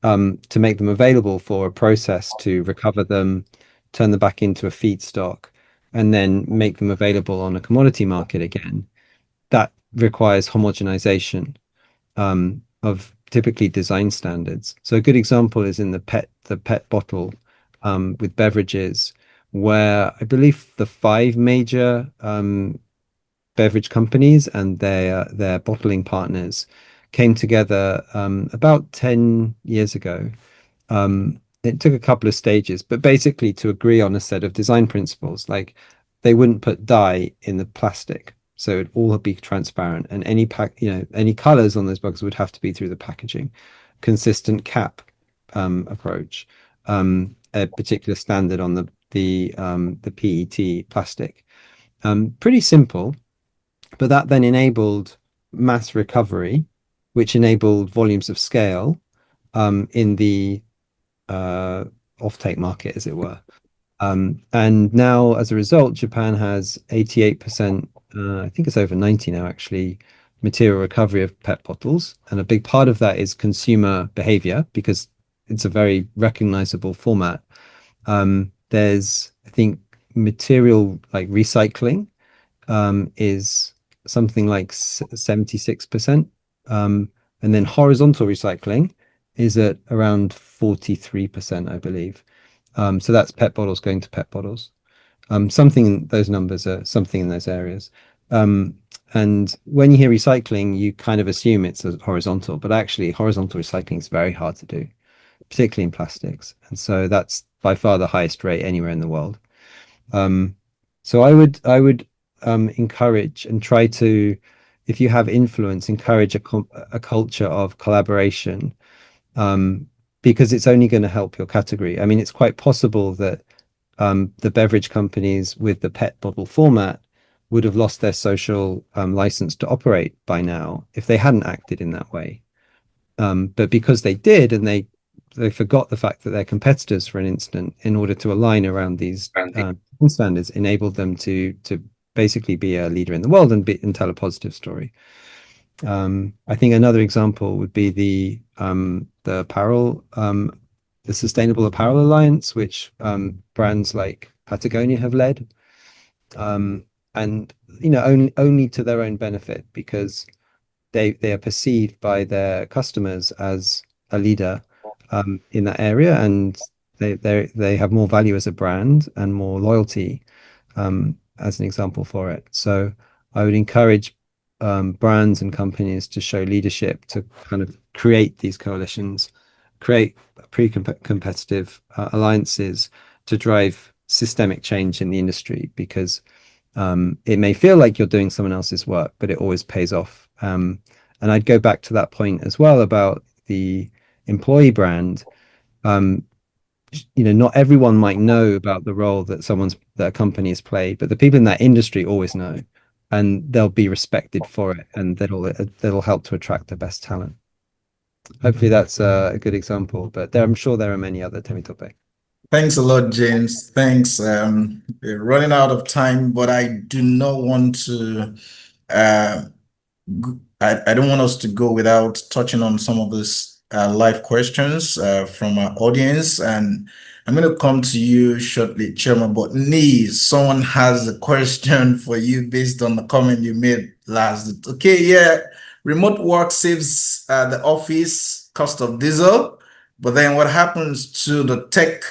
to make them available for a process to recover them, turn them back into a feedstock, and then make them available on a commodity market again? That requires homogenization of typically design standards. So a good example is in the PET bottle with beverages, where I believe the 5 major beverage companies and their bottling partners came together about 10 years ago. It took a couple of stages, but basically to agree on a set of design principles. Like, they wouldn't put dye in the plastic, so it'd all be transparent, and any any colors on those boxes would have to be through the packaging. Consistent cap approach, a particular standard on the PET plastic. Pretty simple, but that then enabled mass recovery, which enabled volumes of scale in the offtake market, as it were. And now, as a result, Japan has 88%, I think it's over 90 now, actually, material recovery of PET bottles. And a big part of that is consumer behavior, because it's a very recognizable format. There's, I think, material like recycling is something like 76%. And then horizontal recycling is at around 43%, I believe. So that's PET bottles going to PET bottles. Those numbers are something in those areas. And when you hear recycling, you kind of assume it's a horizontal, but actually horizontal recycling is very hard to do, particularly in plastics. And so that's by far the highest rate anywhere in the world. So I would encourage and try to, if you have influence, encourage a culture of collaboration, because it's only going to help your category. I mean, it's quite possible that the beverage companies with the PET bottle format would have lost their social license to operate by now if they hadn't acted in that way. But because they did, and they forgot the fact that their competitors, for an instant, in order to align around these standards, enabled them to basically be a leader in the world and tell a positive story. I think another example would be the apparel, the Sustainable Apparel Alliance, which brands like Patagonia have led, and only to their own benefit, because they are perceived by their customers as a leader in that area, and they have more value as a brand and more loyalty as an example for it. So I would encourage brands and companies to show leadership, to kind of create these coalitions, create pre-competitive alliances to drive systemic change in the industry, because it may feel like you're doing someone else's work, but it always pays off. And I'd go back to that point as well about the employee brand. Not everyone might know about the role that a company has played, but the people in that industry always know, and they'll be respected for it, and that'll help to attract the best talent. Hopefully that's a good example, but I'm sure there are many other, Temitope. Thanks a lot, James. Thanks. We're running out of time, but I do not want to. I don't want us to go without touching on some of these live questions from our audience, and I'm going to come to you shortly, Chairman. But someone has a question for you based on the comment you made last. Okay, yeah, remote work saves the office cost of diesel, but then what happens to the tech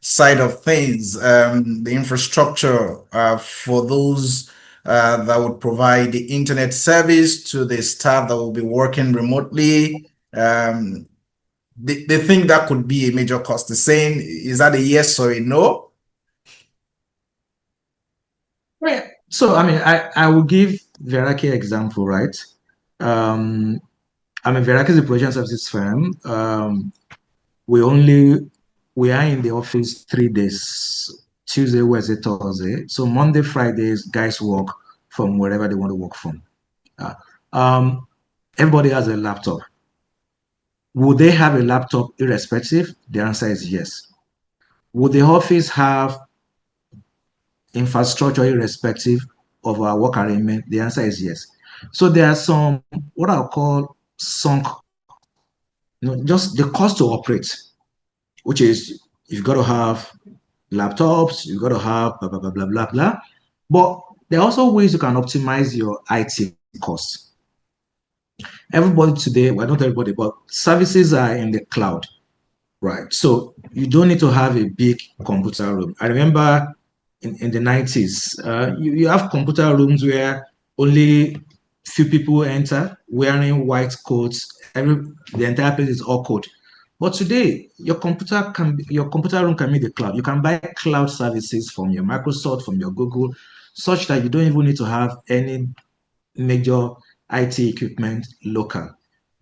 side of things, the infrastructure for those that would provide the internet service to the staff that will be working remotely? They think that could be a major cost. They're saying, is that a yes or a no? Right. So, I mean, I will give Veraki example, right? Veraki is a provision services firm. We are in the office 3 days, Tuesday, Wednesday, Thursday. So Monday, Fridays, guys work from wherever they want to work from. Everybody has a laptop. Would they have a laptop irrespective? The answer is yes. Would the office have infrastructure irrespective of our work arrangement? The answer is yes. So there are some, what I'll call sunk, just the cost to operate, which is you've got to have laptops, you've got to have blah, blah, blah, blah, blah, blah. But there are also ways you can optimize your IT costs. Everybody today, well, not everybody, but services are in the cloud, right? So you don't need to have a big computer room. I remember in the 90s, you have computer rooms where only few people enter wearing white coats. The entire place is all code. But today, your computer room can be the cloud. You can buy cloud services from your Microsoft, from your Google, such that you don't even need to have any major IT equipment local.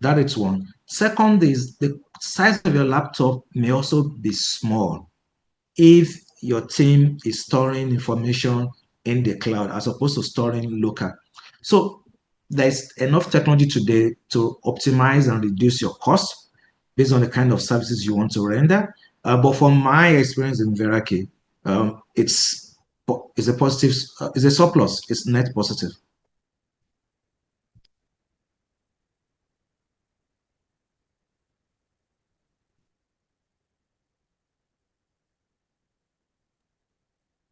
That is one. Second is the size of your laptop may also be small if your team is storing information in the cloud as opposed to storing local. So there's enough technology today to optimize and reduce your costs based on the kind of services you want to render. But from my experience in Veraki, it's a positive, it's a surplus, it's net positive.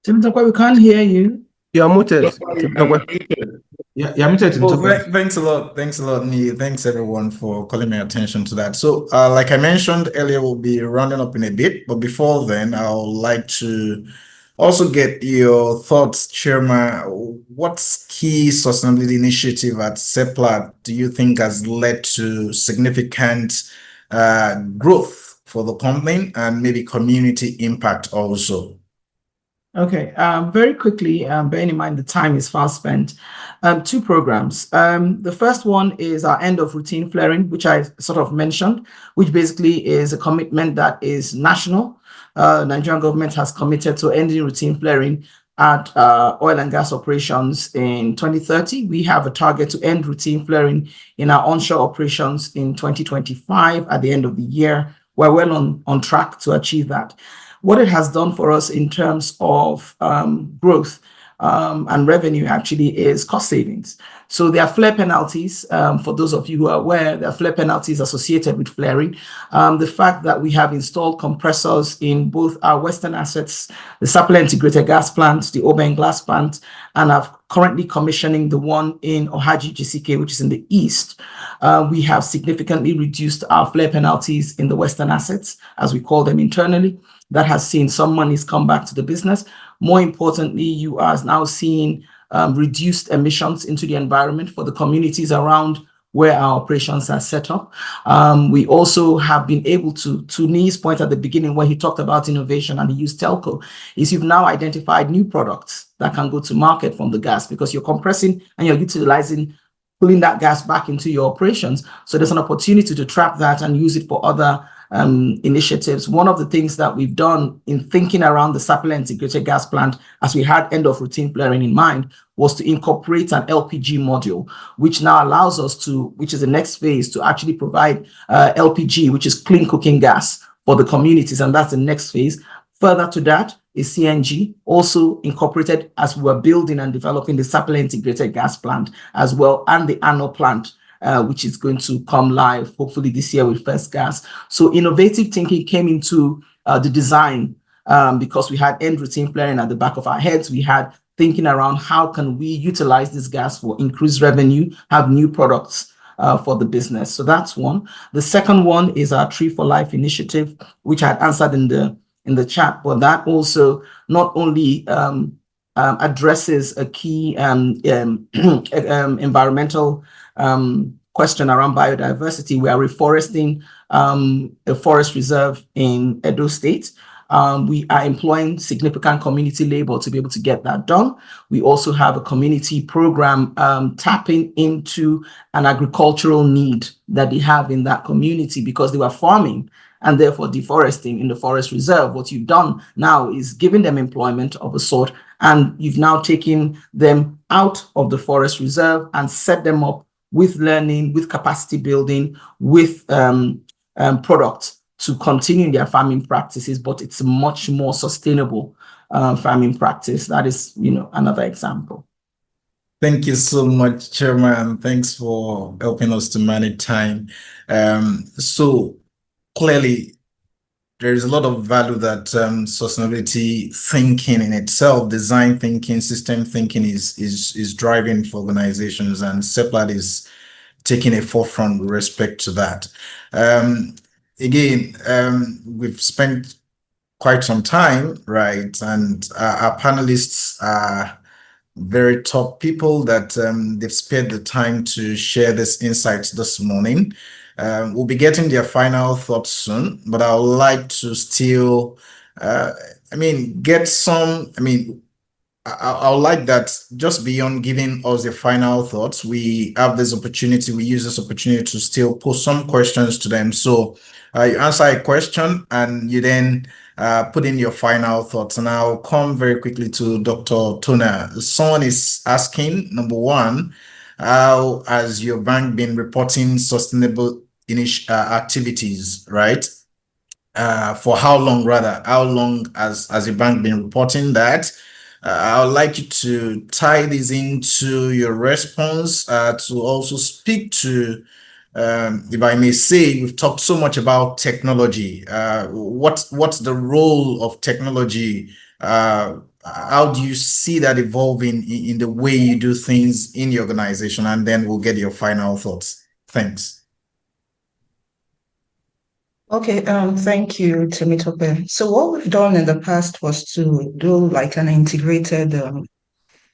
Temitope, we can't hear you. You're muted. Yeah, muted. Thanks a lot. Thanks a lot, Nee. Thanks everyone for calling my attention to that. So, like I mentioned earlier, we'll be rounding up in a bit, but before then, I would like to also get your thoughts, Chairman. What key sustainability initiative at Seplat do you think has led to significant growth for the company and maybe community impact also? Okay, very quickly, bearing in mind the time is fast spent, 2 programs. The first one is our end of routine flaring, which I sort of mentioned, which basically is a commitment that is national. Nigerian government has committed to ending routine flaring at oil and gas operations in 2030. We have a target to end routine flaring in our onshore operations in 2025 at the end of the year. We're well on track to achieve that. What it has done for us in terms of growth, and revenue actually is cost savings. So there are flare penalties. For those of you who are aware, there are flare penalties associated with flaring. The fact that we have installed compressors in both our Western assets, the Sapele Integrated Gas Plant, the Oben Glass Plant, and are currently commissioning the one in Ohaji GCK, which is in the east. We have significantly reduced our flare penalties in the Western assets, as we call them internally. That has seen some monies come back to the business. More importantly, you are now seeing reduced emissions into the environment for the communities around where our operations are set up. We also have been able to Nee's point at the beginning where he talked about innovation and he used telco, is you've now identified new products that can go to market from the gas because you're compressing and you're utilizing, pulling that gas back into your operations. So there's an opportunity to trap that and use it for other initiatives. One of the things that we've done in thinking around the Sapele Integrated Gas Plant, as we had end of routine flaring in mind, was to incorporate an LPG module, which now allows us to, which is the next phase, to actually provide LPG, which is clean cooking gas for the communities. And that's the next phase. Further to that is CNG, also incorporated as we're building and developing the Sapele Integrated Gas Plant as well, and the Anno plant, which is going to come live hopefully this year with first gas. So innovative thinking came into the design because we had end routine flaring at the back of our heads. We had thinking around how can we utilize this gas for increased revenue, have new products for the business. So that's one. The second one is our Tree for Life initiative, which I had answered in the chat, but that also not only addresses a key environmental question around biodiversity. We are reforesting a forest reserve in Edo State. We are employing significant community labor to be able to get that done. We also have a community program tapping into an agricultural need that they have in that community because they were farming and therefore deforesting in the forest reserve. What you've done now is giving them employment of a sort, and you've now taken them out of the forest reserve and set them up with learning, with capacity building, with products to continue their farming practices, but it's a much more sustainable farming practice. That is, another example. Thank you so much, Chairman. Thanks for helping us to manage time. So clearly, there is a lot of value that sustainability thinking in itself, design thinking, system thinking is driving for organizations, and Seplat is taking a forefront with respect to that. Again, we've spent quite some time, right? And our panelists are very top people that they've spared the time to share this insights this morning. We'll be getting their final thoughts soon, but I would like to still, get some, I would like that just beyond giving us the final thoughts, we have this opportunity, we use this opportunity to still pose some questions to them. So you answer a question and you then put in your final thoughts. And I'll come very quickly to Dr. Tona. Someone is asking, number one, how has your bank been reporting sustainable activities, right? For how long, rather? How long has your bank been reporting that? I would like you to tie this into your response to also speak to, if I may say, we've talked so much about technology. What's the role of technology? How do you see that evolving in the way you do things in the organization? And then we'll get your final thoughts. Thanks. Okay, thank you, Temitope. So what we've done in the past was to do like an integrated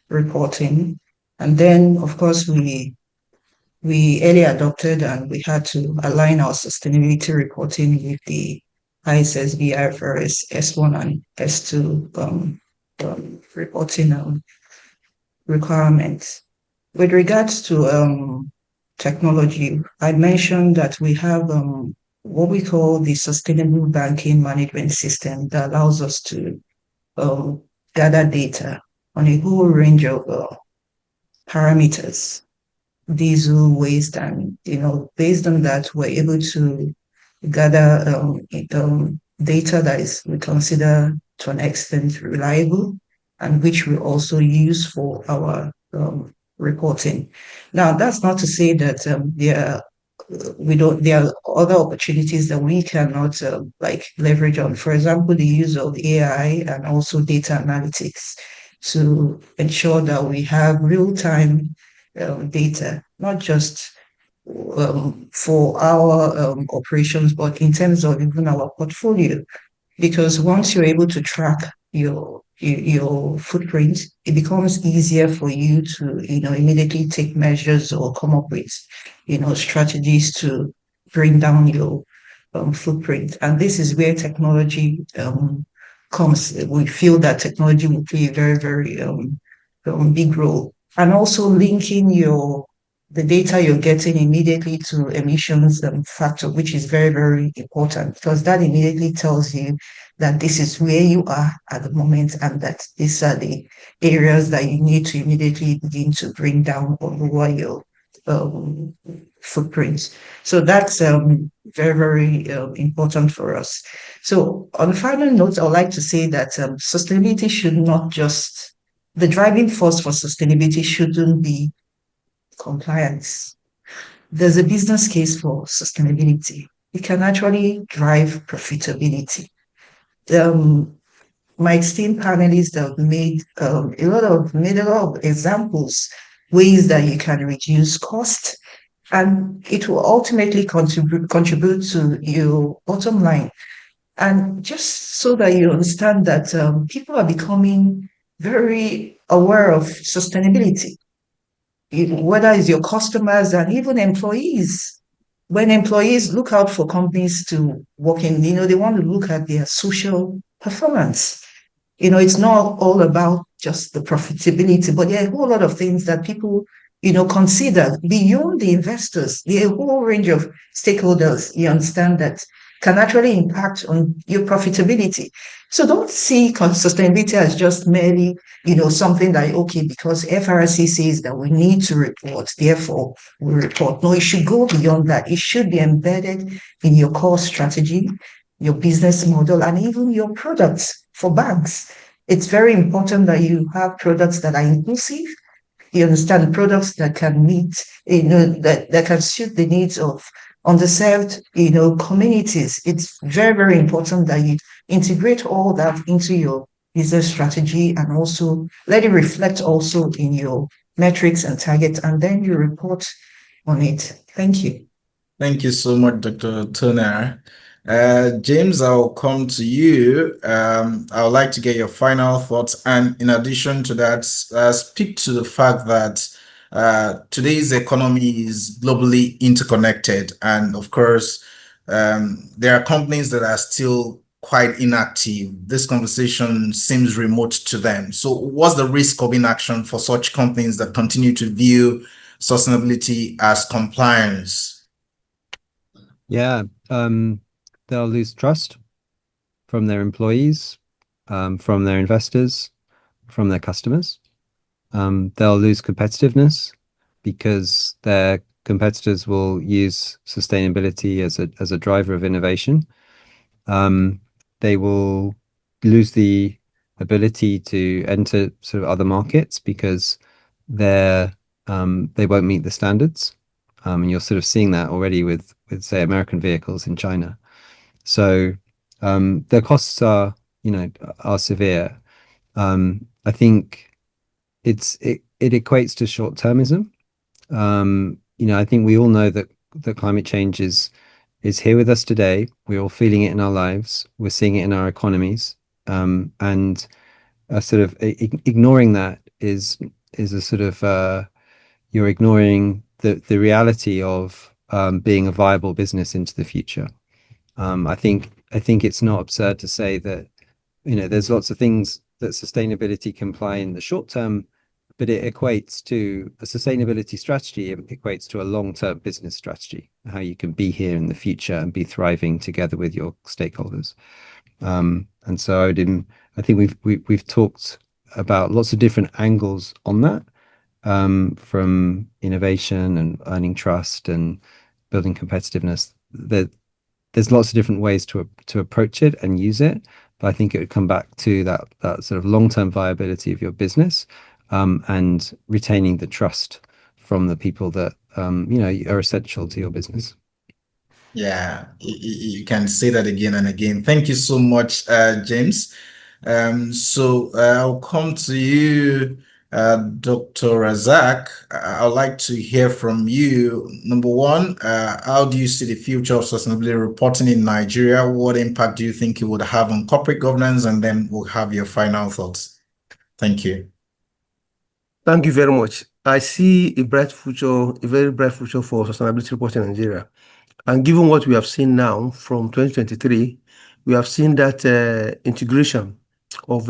reporting. And then, of course, we early adopted and we had to align our sustainability reporting with the ISSB, IFRS S1 and S2 reporting requirements. With regards to technology, I mentioned that we have what we call the Sustainable Banking Management System that allows us to gather data on a whole range of parameters, diesel, waste, and based on that, we're able to gather data that is we consider to an extent reliable and which we also use for our reporting. Now, that's not to say that there are other opportunities that we cannot like leverage on. For example, the use of AI and also data analytics to ensure that we have real-time data, not just for our operations, but in terms of even our portfolio. Because once you're able to track your footprint, it becomes easier for you to immediately take measures or come up with strategies to bring down your footprint. And this is where technology comes. We feel that technology will play a very, very big role. And also linking the data you're getting immediately to emissions factor, which is very, very important, because that immediately tells you that this is where you are at the moment and that these are the areas that you need to immediately begin to bring down or lower your footprints. So that's very, very important for us. So on a final note, I would like to say that sustainability should not just, the driving force for sustainability shouldn't be compliance. There's a business case for sustainability. It can actually drive profitability. My esteemed panelists have made a lot of examples, ways that you can reduce cost, and it will ultimately contribute to your bottom line. And just so that you understand that people are becoming very aware of sustainability, whether it's your customers and even employees. When employees look out for companies to work in, they want to look at their social performance. It's not all about just the profitability, but there are a whole lot of things that people, consider beyond the investors. There are a whole range of stakeholders, you understand, that can actually impact on your profitability. So don't see sustainability as just merely, something that, okay, because FRC says that we need to report, therefore we report. No, it should go beyond that. It should be embedded in your core strategy, your business model, and even your products for banks. It's very important that you have products that are inclusive. You understand, products that can meet, that can suit the needs of underserved, communities. It's very, very important that you integrate all that into your business strategy and also let it reflect also in your metrics and targets, and then you report on it. Thank you. Thank you so much, Dr. Turner. James, I'll come to you. I would like to get your final thoughts. And in addition to that, speak to the fact that today's economy is globally interconnected. And of course, there are companies that are still quite inactive. This conversation seems remote to them. So what's the risk of inaction for such companies that continue to view sustainability as compliance? Yeah, they'll lose trust from their employees, from their investors, from their customers. They'll lose competitiveness because their competitors will use sustainability as a driver of innovation. They will lose the ability to enter sort of other markets because they won't meet the standards. And you're sort of seeing that already with say American vehicles in China. So their costs are severe. I think it equates to short-termism. I think we all know that climate change is here with us today. We're all feeling it in our lives. We're seeing it in our economies. And sort of ignoring that is a sort of you're ignoring the reality of being a viable business into the future. I think it's not absurd to say that there's lots of things that sustainability can apply in the short term, but it equates to a sustainability strategy. It equates to a long-term business strategy, how you can be here in the future and be thriving together with your stakeholders. And so I think we've talked about lots of different angles on that, from innovation and earning trust and building competitiveness. There's lots of different ways to approach it and use it, But I think it would come back to that sort of long-term viability of your business, and retaining the trust from the people that are essential to your business. Yeah, you can say that again and again. Thank you so much, James. So I'll come to you, Dr. Razak. I'd like to hear from you. Number one, how do you see the future of sustainability reporting in Nigeria? What impact do you think it would have on corporate governance? And then we'll have your final thoughts. Thank you. Thank you very much. I see a bright future, a very bright future for sustainability reporting in Nigeria. And given what we have seen now from 2023, we have seen that integration of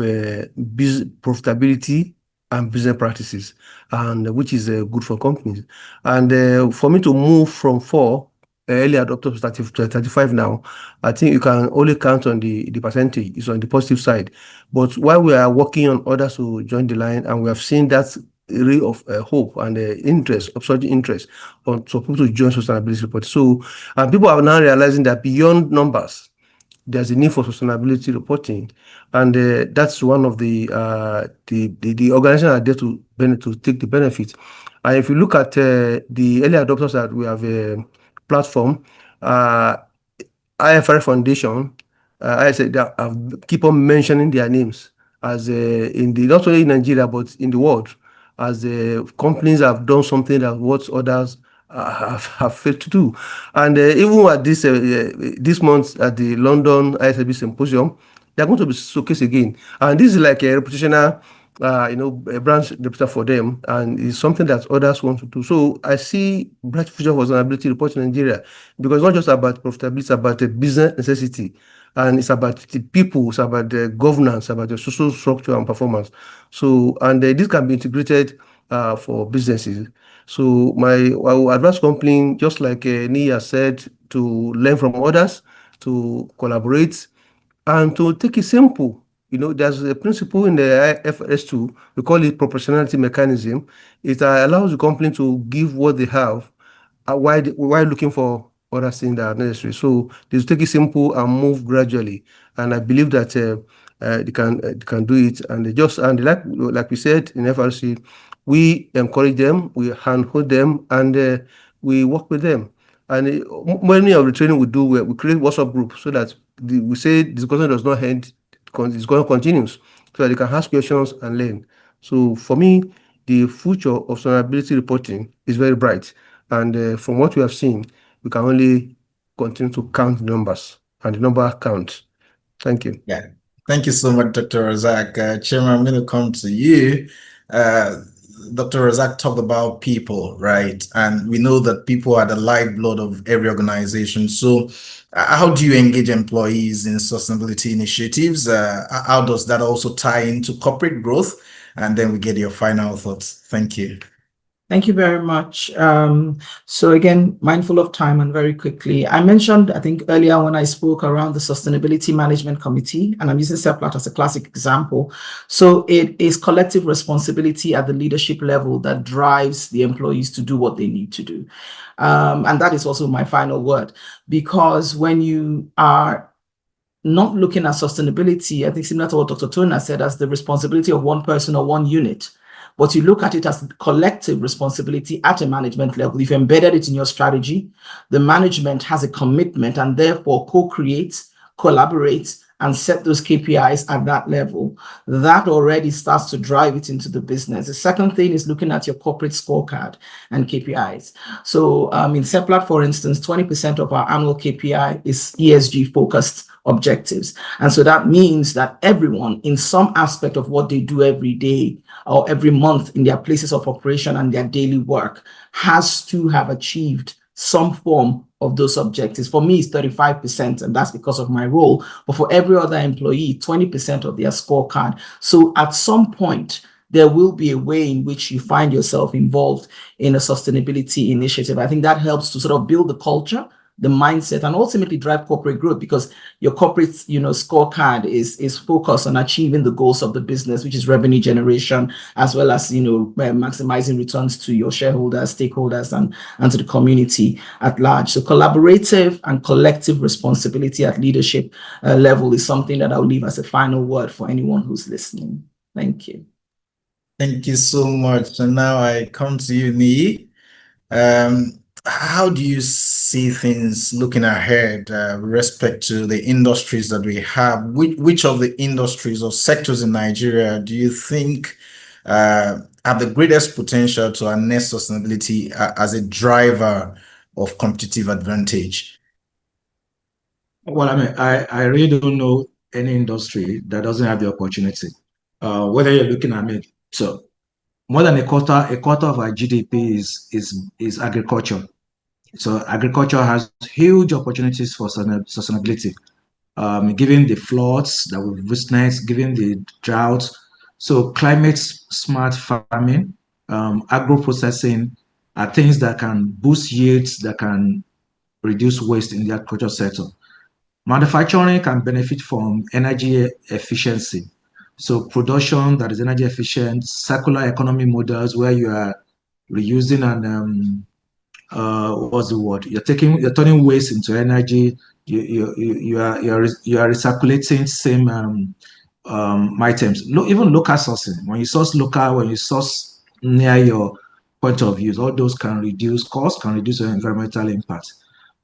profitability and business practices, and which is good for companies. And for me to move from 4 early adopters to 35 now, I think you can only count on the percentage. It's on the positive side. But while we are working on others to join the line, and we have seen that ray of hope and interest, upsurging interest for people to join sustainability reporting. So people are now realizing that beyond numbers, there's a need for sustainability reporting, and that's one of the organizations are there to take the benefit. And if you look at the early adopters that we have a platform, IFR Foundation, I said that I keep on mentioning their names as in the not only in Nigeria but in the world, as companies have done something that what others have failed to do. And even at this month at the London ISB Symposium, they're going to be showcased again. And this is like a reputational, a branch representative for them, and it's something that others want to do. So I see bright future for sustainability reporting in Nigeria, because it's not just about profitability, it's about the business necessity. And it's about the people, it's about the governance, about the social structure and performance. So, and this can be integrated for businesses. So I will advise companies, just like Nia said, to learn from others, to collaborate, and to take it simple. There's a principle in the IFRS2, we call it proportionality mechanism. It allows the company to give what they have while looking for other things that are necessary. So they take it simple and move gradually. And I believe that they can do it. And like we said in FRC, we encourage them, we handhold them, and we work with them. And many of the training we do, we create WhatsApp groups so that we say the discussion does not end, it's going to continue, so that they can ask questions and learn. So for me, the future of sustainability reporting is very bright. And from what we have seen, we can only continue to count the numbers, and the number counts. Thank you. Yeah, thank you so much, Dr. Razak. Chairman, I'm going to come to you. Dr. Razak talked about people, right? And we know that people are the lifeblood of every organization. So how do you engage employees in sustainability initiatives? How does that also tie into corporate growth? And then we get your final thoughts. Thank you. Thank you very much. So again, mindful of time and very quickly, I mentioned, I think earlier when I spoke around the Sustainability Management Committee, and I'm using CEPLAT as a classic example. So it is collective responsibility at the leadership level that drives the employees to do what they need to do. And that is also my final word, because when you are not looking at sustainability, I think similar to what Dr. Tona said, as the responsibility of one person or one unit, but you look at it as collective responsibility at a management level. You've embedded it in your strategy. The management has a commitment and therefore co-creates, collaborates, and set those KPIs at that level. That already starts to drive it into the business. The second thing is looking at your corporate scorecard and KPIs. So in CEPLAT, for instance, 20% of our annual KPI is ESG focused objectives. And so that means that everyone in some aspect of what they do every day or every month in their places of operation and their daily work has to have achieved some form of those objectives. For me, it's 35%, and that's because of my role. But for every other employee, 20% of their scorecard. So at some point, there will be a way in which you find yourself involved in a sustainability initiative. I think that helps to sort of build the culture the mindset, and ultimately drive corporate growth, because your corporate, scorecard is focused on achieving the goals of the business, which is revenue generation, as well as, maximizing returns to your shareholders, stakeholders, and to the community at large. So collaborative and collective responsibility at leadership level is something that I'll leave as a final word for anyone who's listening. Thank you. Thank you so much. And now I come to you, Nii. How do you see things looking ahead with respect to the industries that we have? Which of the industries or sectors in Nigeria do you think have the greatest potential to harness sustainability as a driver of competitive advantage? Well, I really don't know any industry that doesn't have the opportunity. Whether you're looking at me, so more than a quarter of our GDP is agriculture. So agriculture has huge opportunities for sustainability, given the floods that we've witnessed, given the droughts. So climate smart farming, agro-processing are things that can boost yields, that can reduce waste in the agriculture sector. Manufacturing can benefit from energy efficiency. So production that is energy efficient, circular economy models where you are reusing and what's the word? You're turning waste into energy. You are recirculating same items. Even local sourcing. When you source local, when you source near your point of use, all those can reduce costs, can reduce your environmental impact.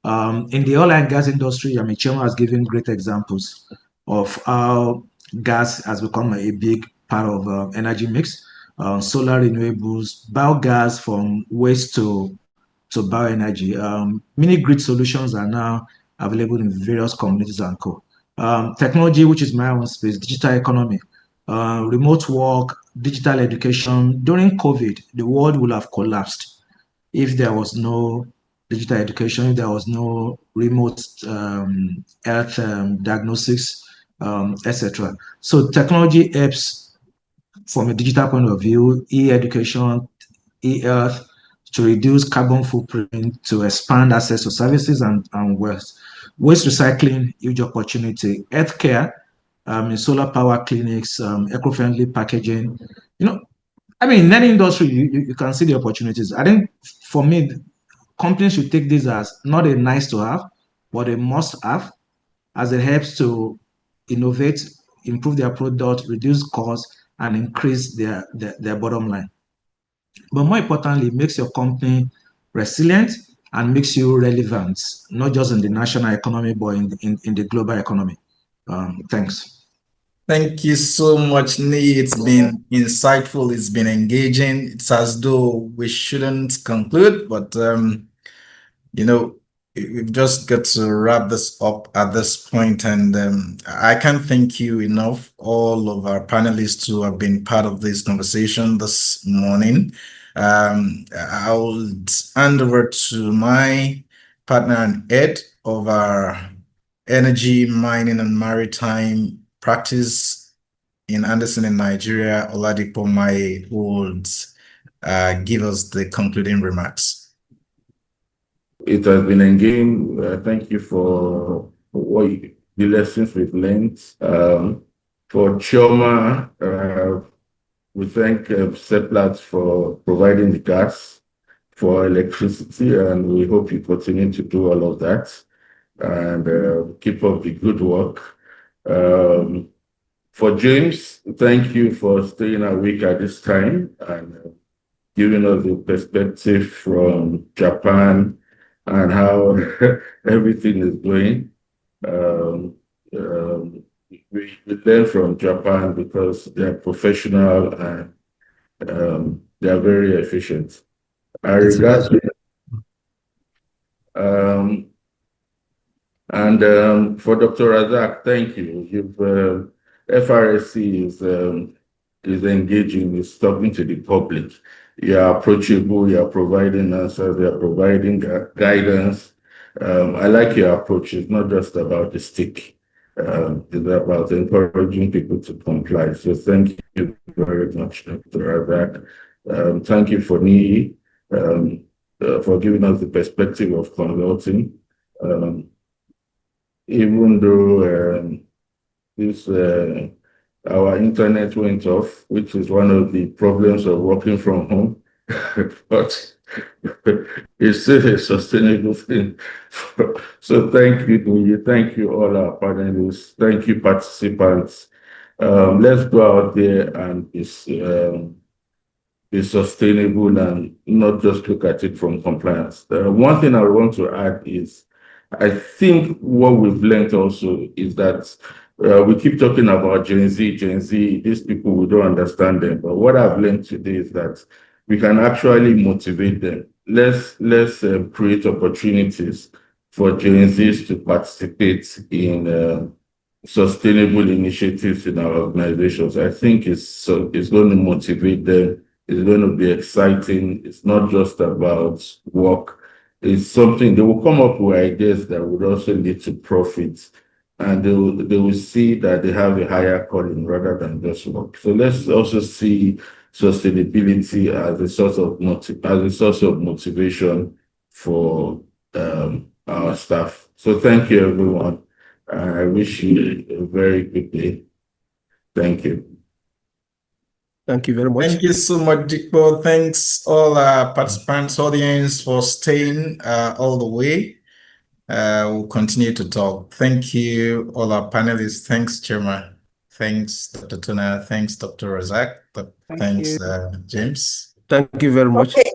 In the oil and gas industry, Chairman has given great examples of how gas has become a big part of energy mix. Solar renewables, biogas from waste to bioenergy. Mini grid solutions are now available in various communities and co. Technology, which is my own space, digital economy, remote work, digital education. During COVID, the world would have collapsed if there was no digital education, if there was no remote health diagnostics, etc. So technology helps from a digital point of view, e-education, e-health, to reduce carbon footprint, to expand access to services and waste. Waste recycling, huge opportunity. Healthcare, in solar power clinics, eco-friendly packaging. In any industry, you can see the opportunities. I think for me, companies should take this as not a nice to have, but a must have, as it helps to innovate, improve their product, reduce costs, and increase their bottom line. But more importantly, it makes your company resilient and makes you relevant, not just in the national economy, but in the global economy. Thanks. Thank you so much, Nii. It's been insightful. It's been engaging. It's as though we shouldn't conclude, but we've just got to wrap this up at this point, and I can't thank you enough, all of our panelists who have been part of this conversation this morning. I'll hand over to my partner and head of our energy, mining, and maritime practice in Anderson in Nigeria, Oladipo Mai, who will give us the concluding remarks. It has been engaging. Thank you for the lessons we've learned. For Chioma, we thank Seplat for providing the gas for electricity, and we hope you continue to do all of that and keep up the good work. For James, thank you for staying awake at this time and giving us the perspective from Japan and how everything is going. We learn from Japan because they're professional and they're very efficient. I regard and for Dr. Razak, thank you. FRSC is engaging, is talking to the public. You're approachable, you're providing answers, you're providing guidance. I like your approach. It's not just about the stick. It's about encouraging people to comply. So thank you very much, Dr. Razak. Thank you for Nii, for giving us the perspective of consulting. Even though this our internet went off, which is one of the problems of working from home, but it's still a sustainable thing. So thank you, Nuyi. Thank you, all our panelists. Thank you, participants. Let's go out there and be sustainable and not just look at it from compliance. One thing I want to add is, I think what we've learned also is that we keep talking about Gen Z, these people, we don't understand them. But what I've learned today is that we can actually motivate them. Let's create opportunities for Gen Zs to participate in sustainable initiatives in our organizations. I think it's going to motivate them. It's going to be exciting. It's not just about work. It's something they will come up with ideas that would also lead to profits, and they will see that they have a higher calling rather than just work. So let's also see sustainability as a source of motivation for our staff. So thank you, everyone. I wish you a very good day. Thank you. Thank you very much. Thank you so much, Dikbo. Thanks all our participants, audience, for staying all the way. We'll continue to talk. Thank you, all our panelists. Thanks, Chairman. Thanks, Dr. Tuna. Thanks, Dr. Razak. Thanks, James. Thank you very much. Okay.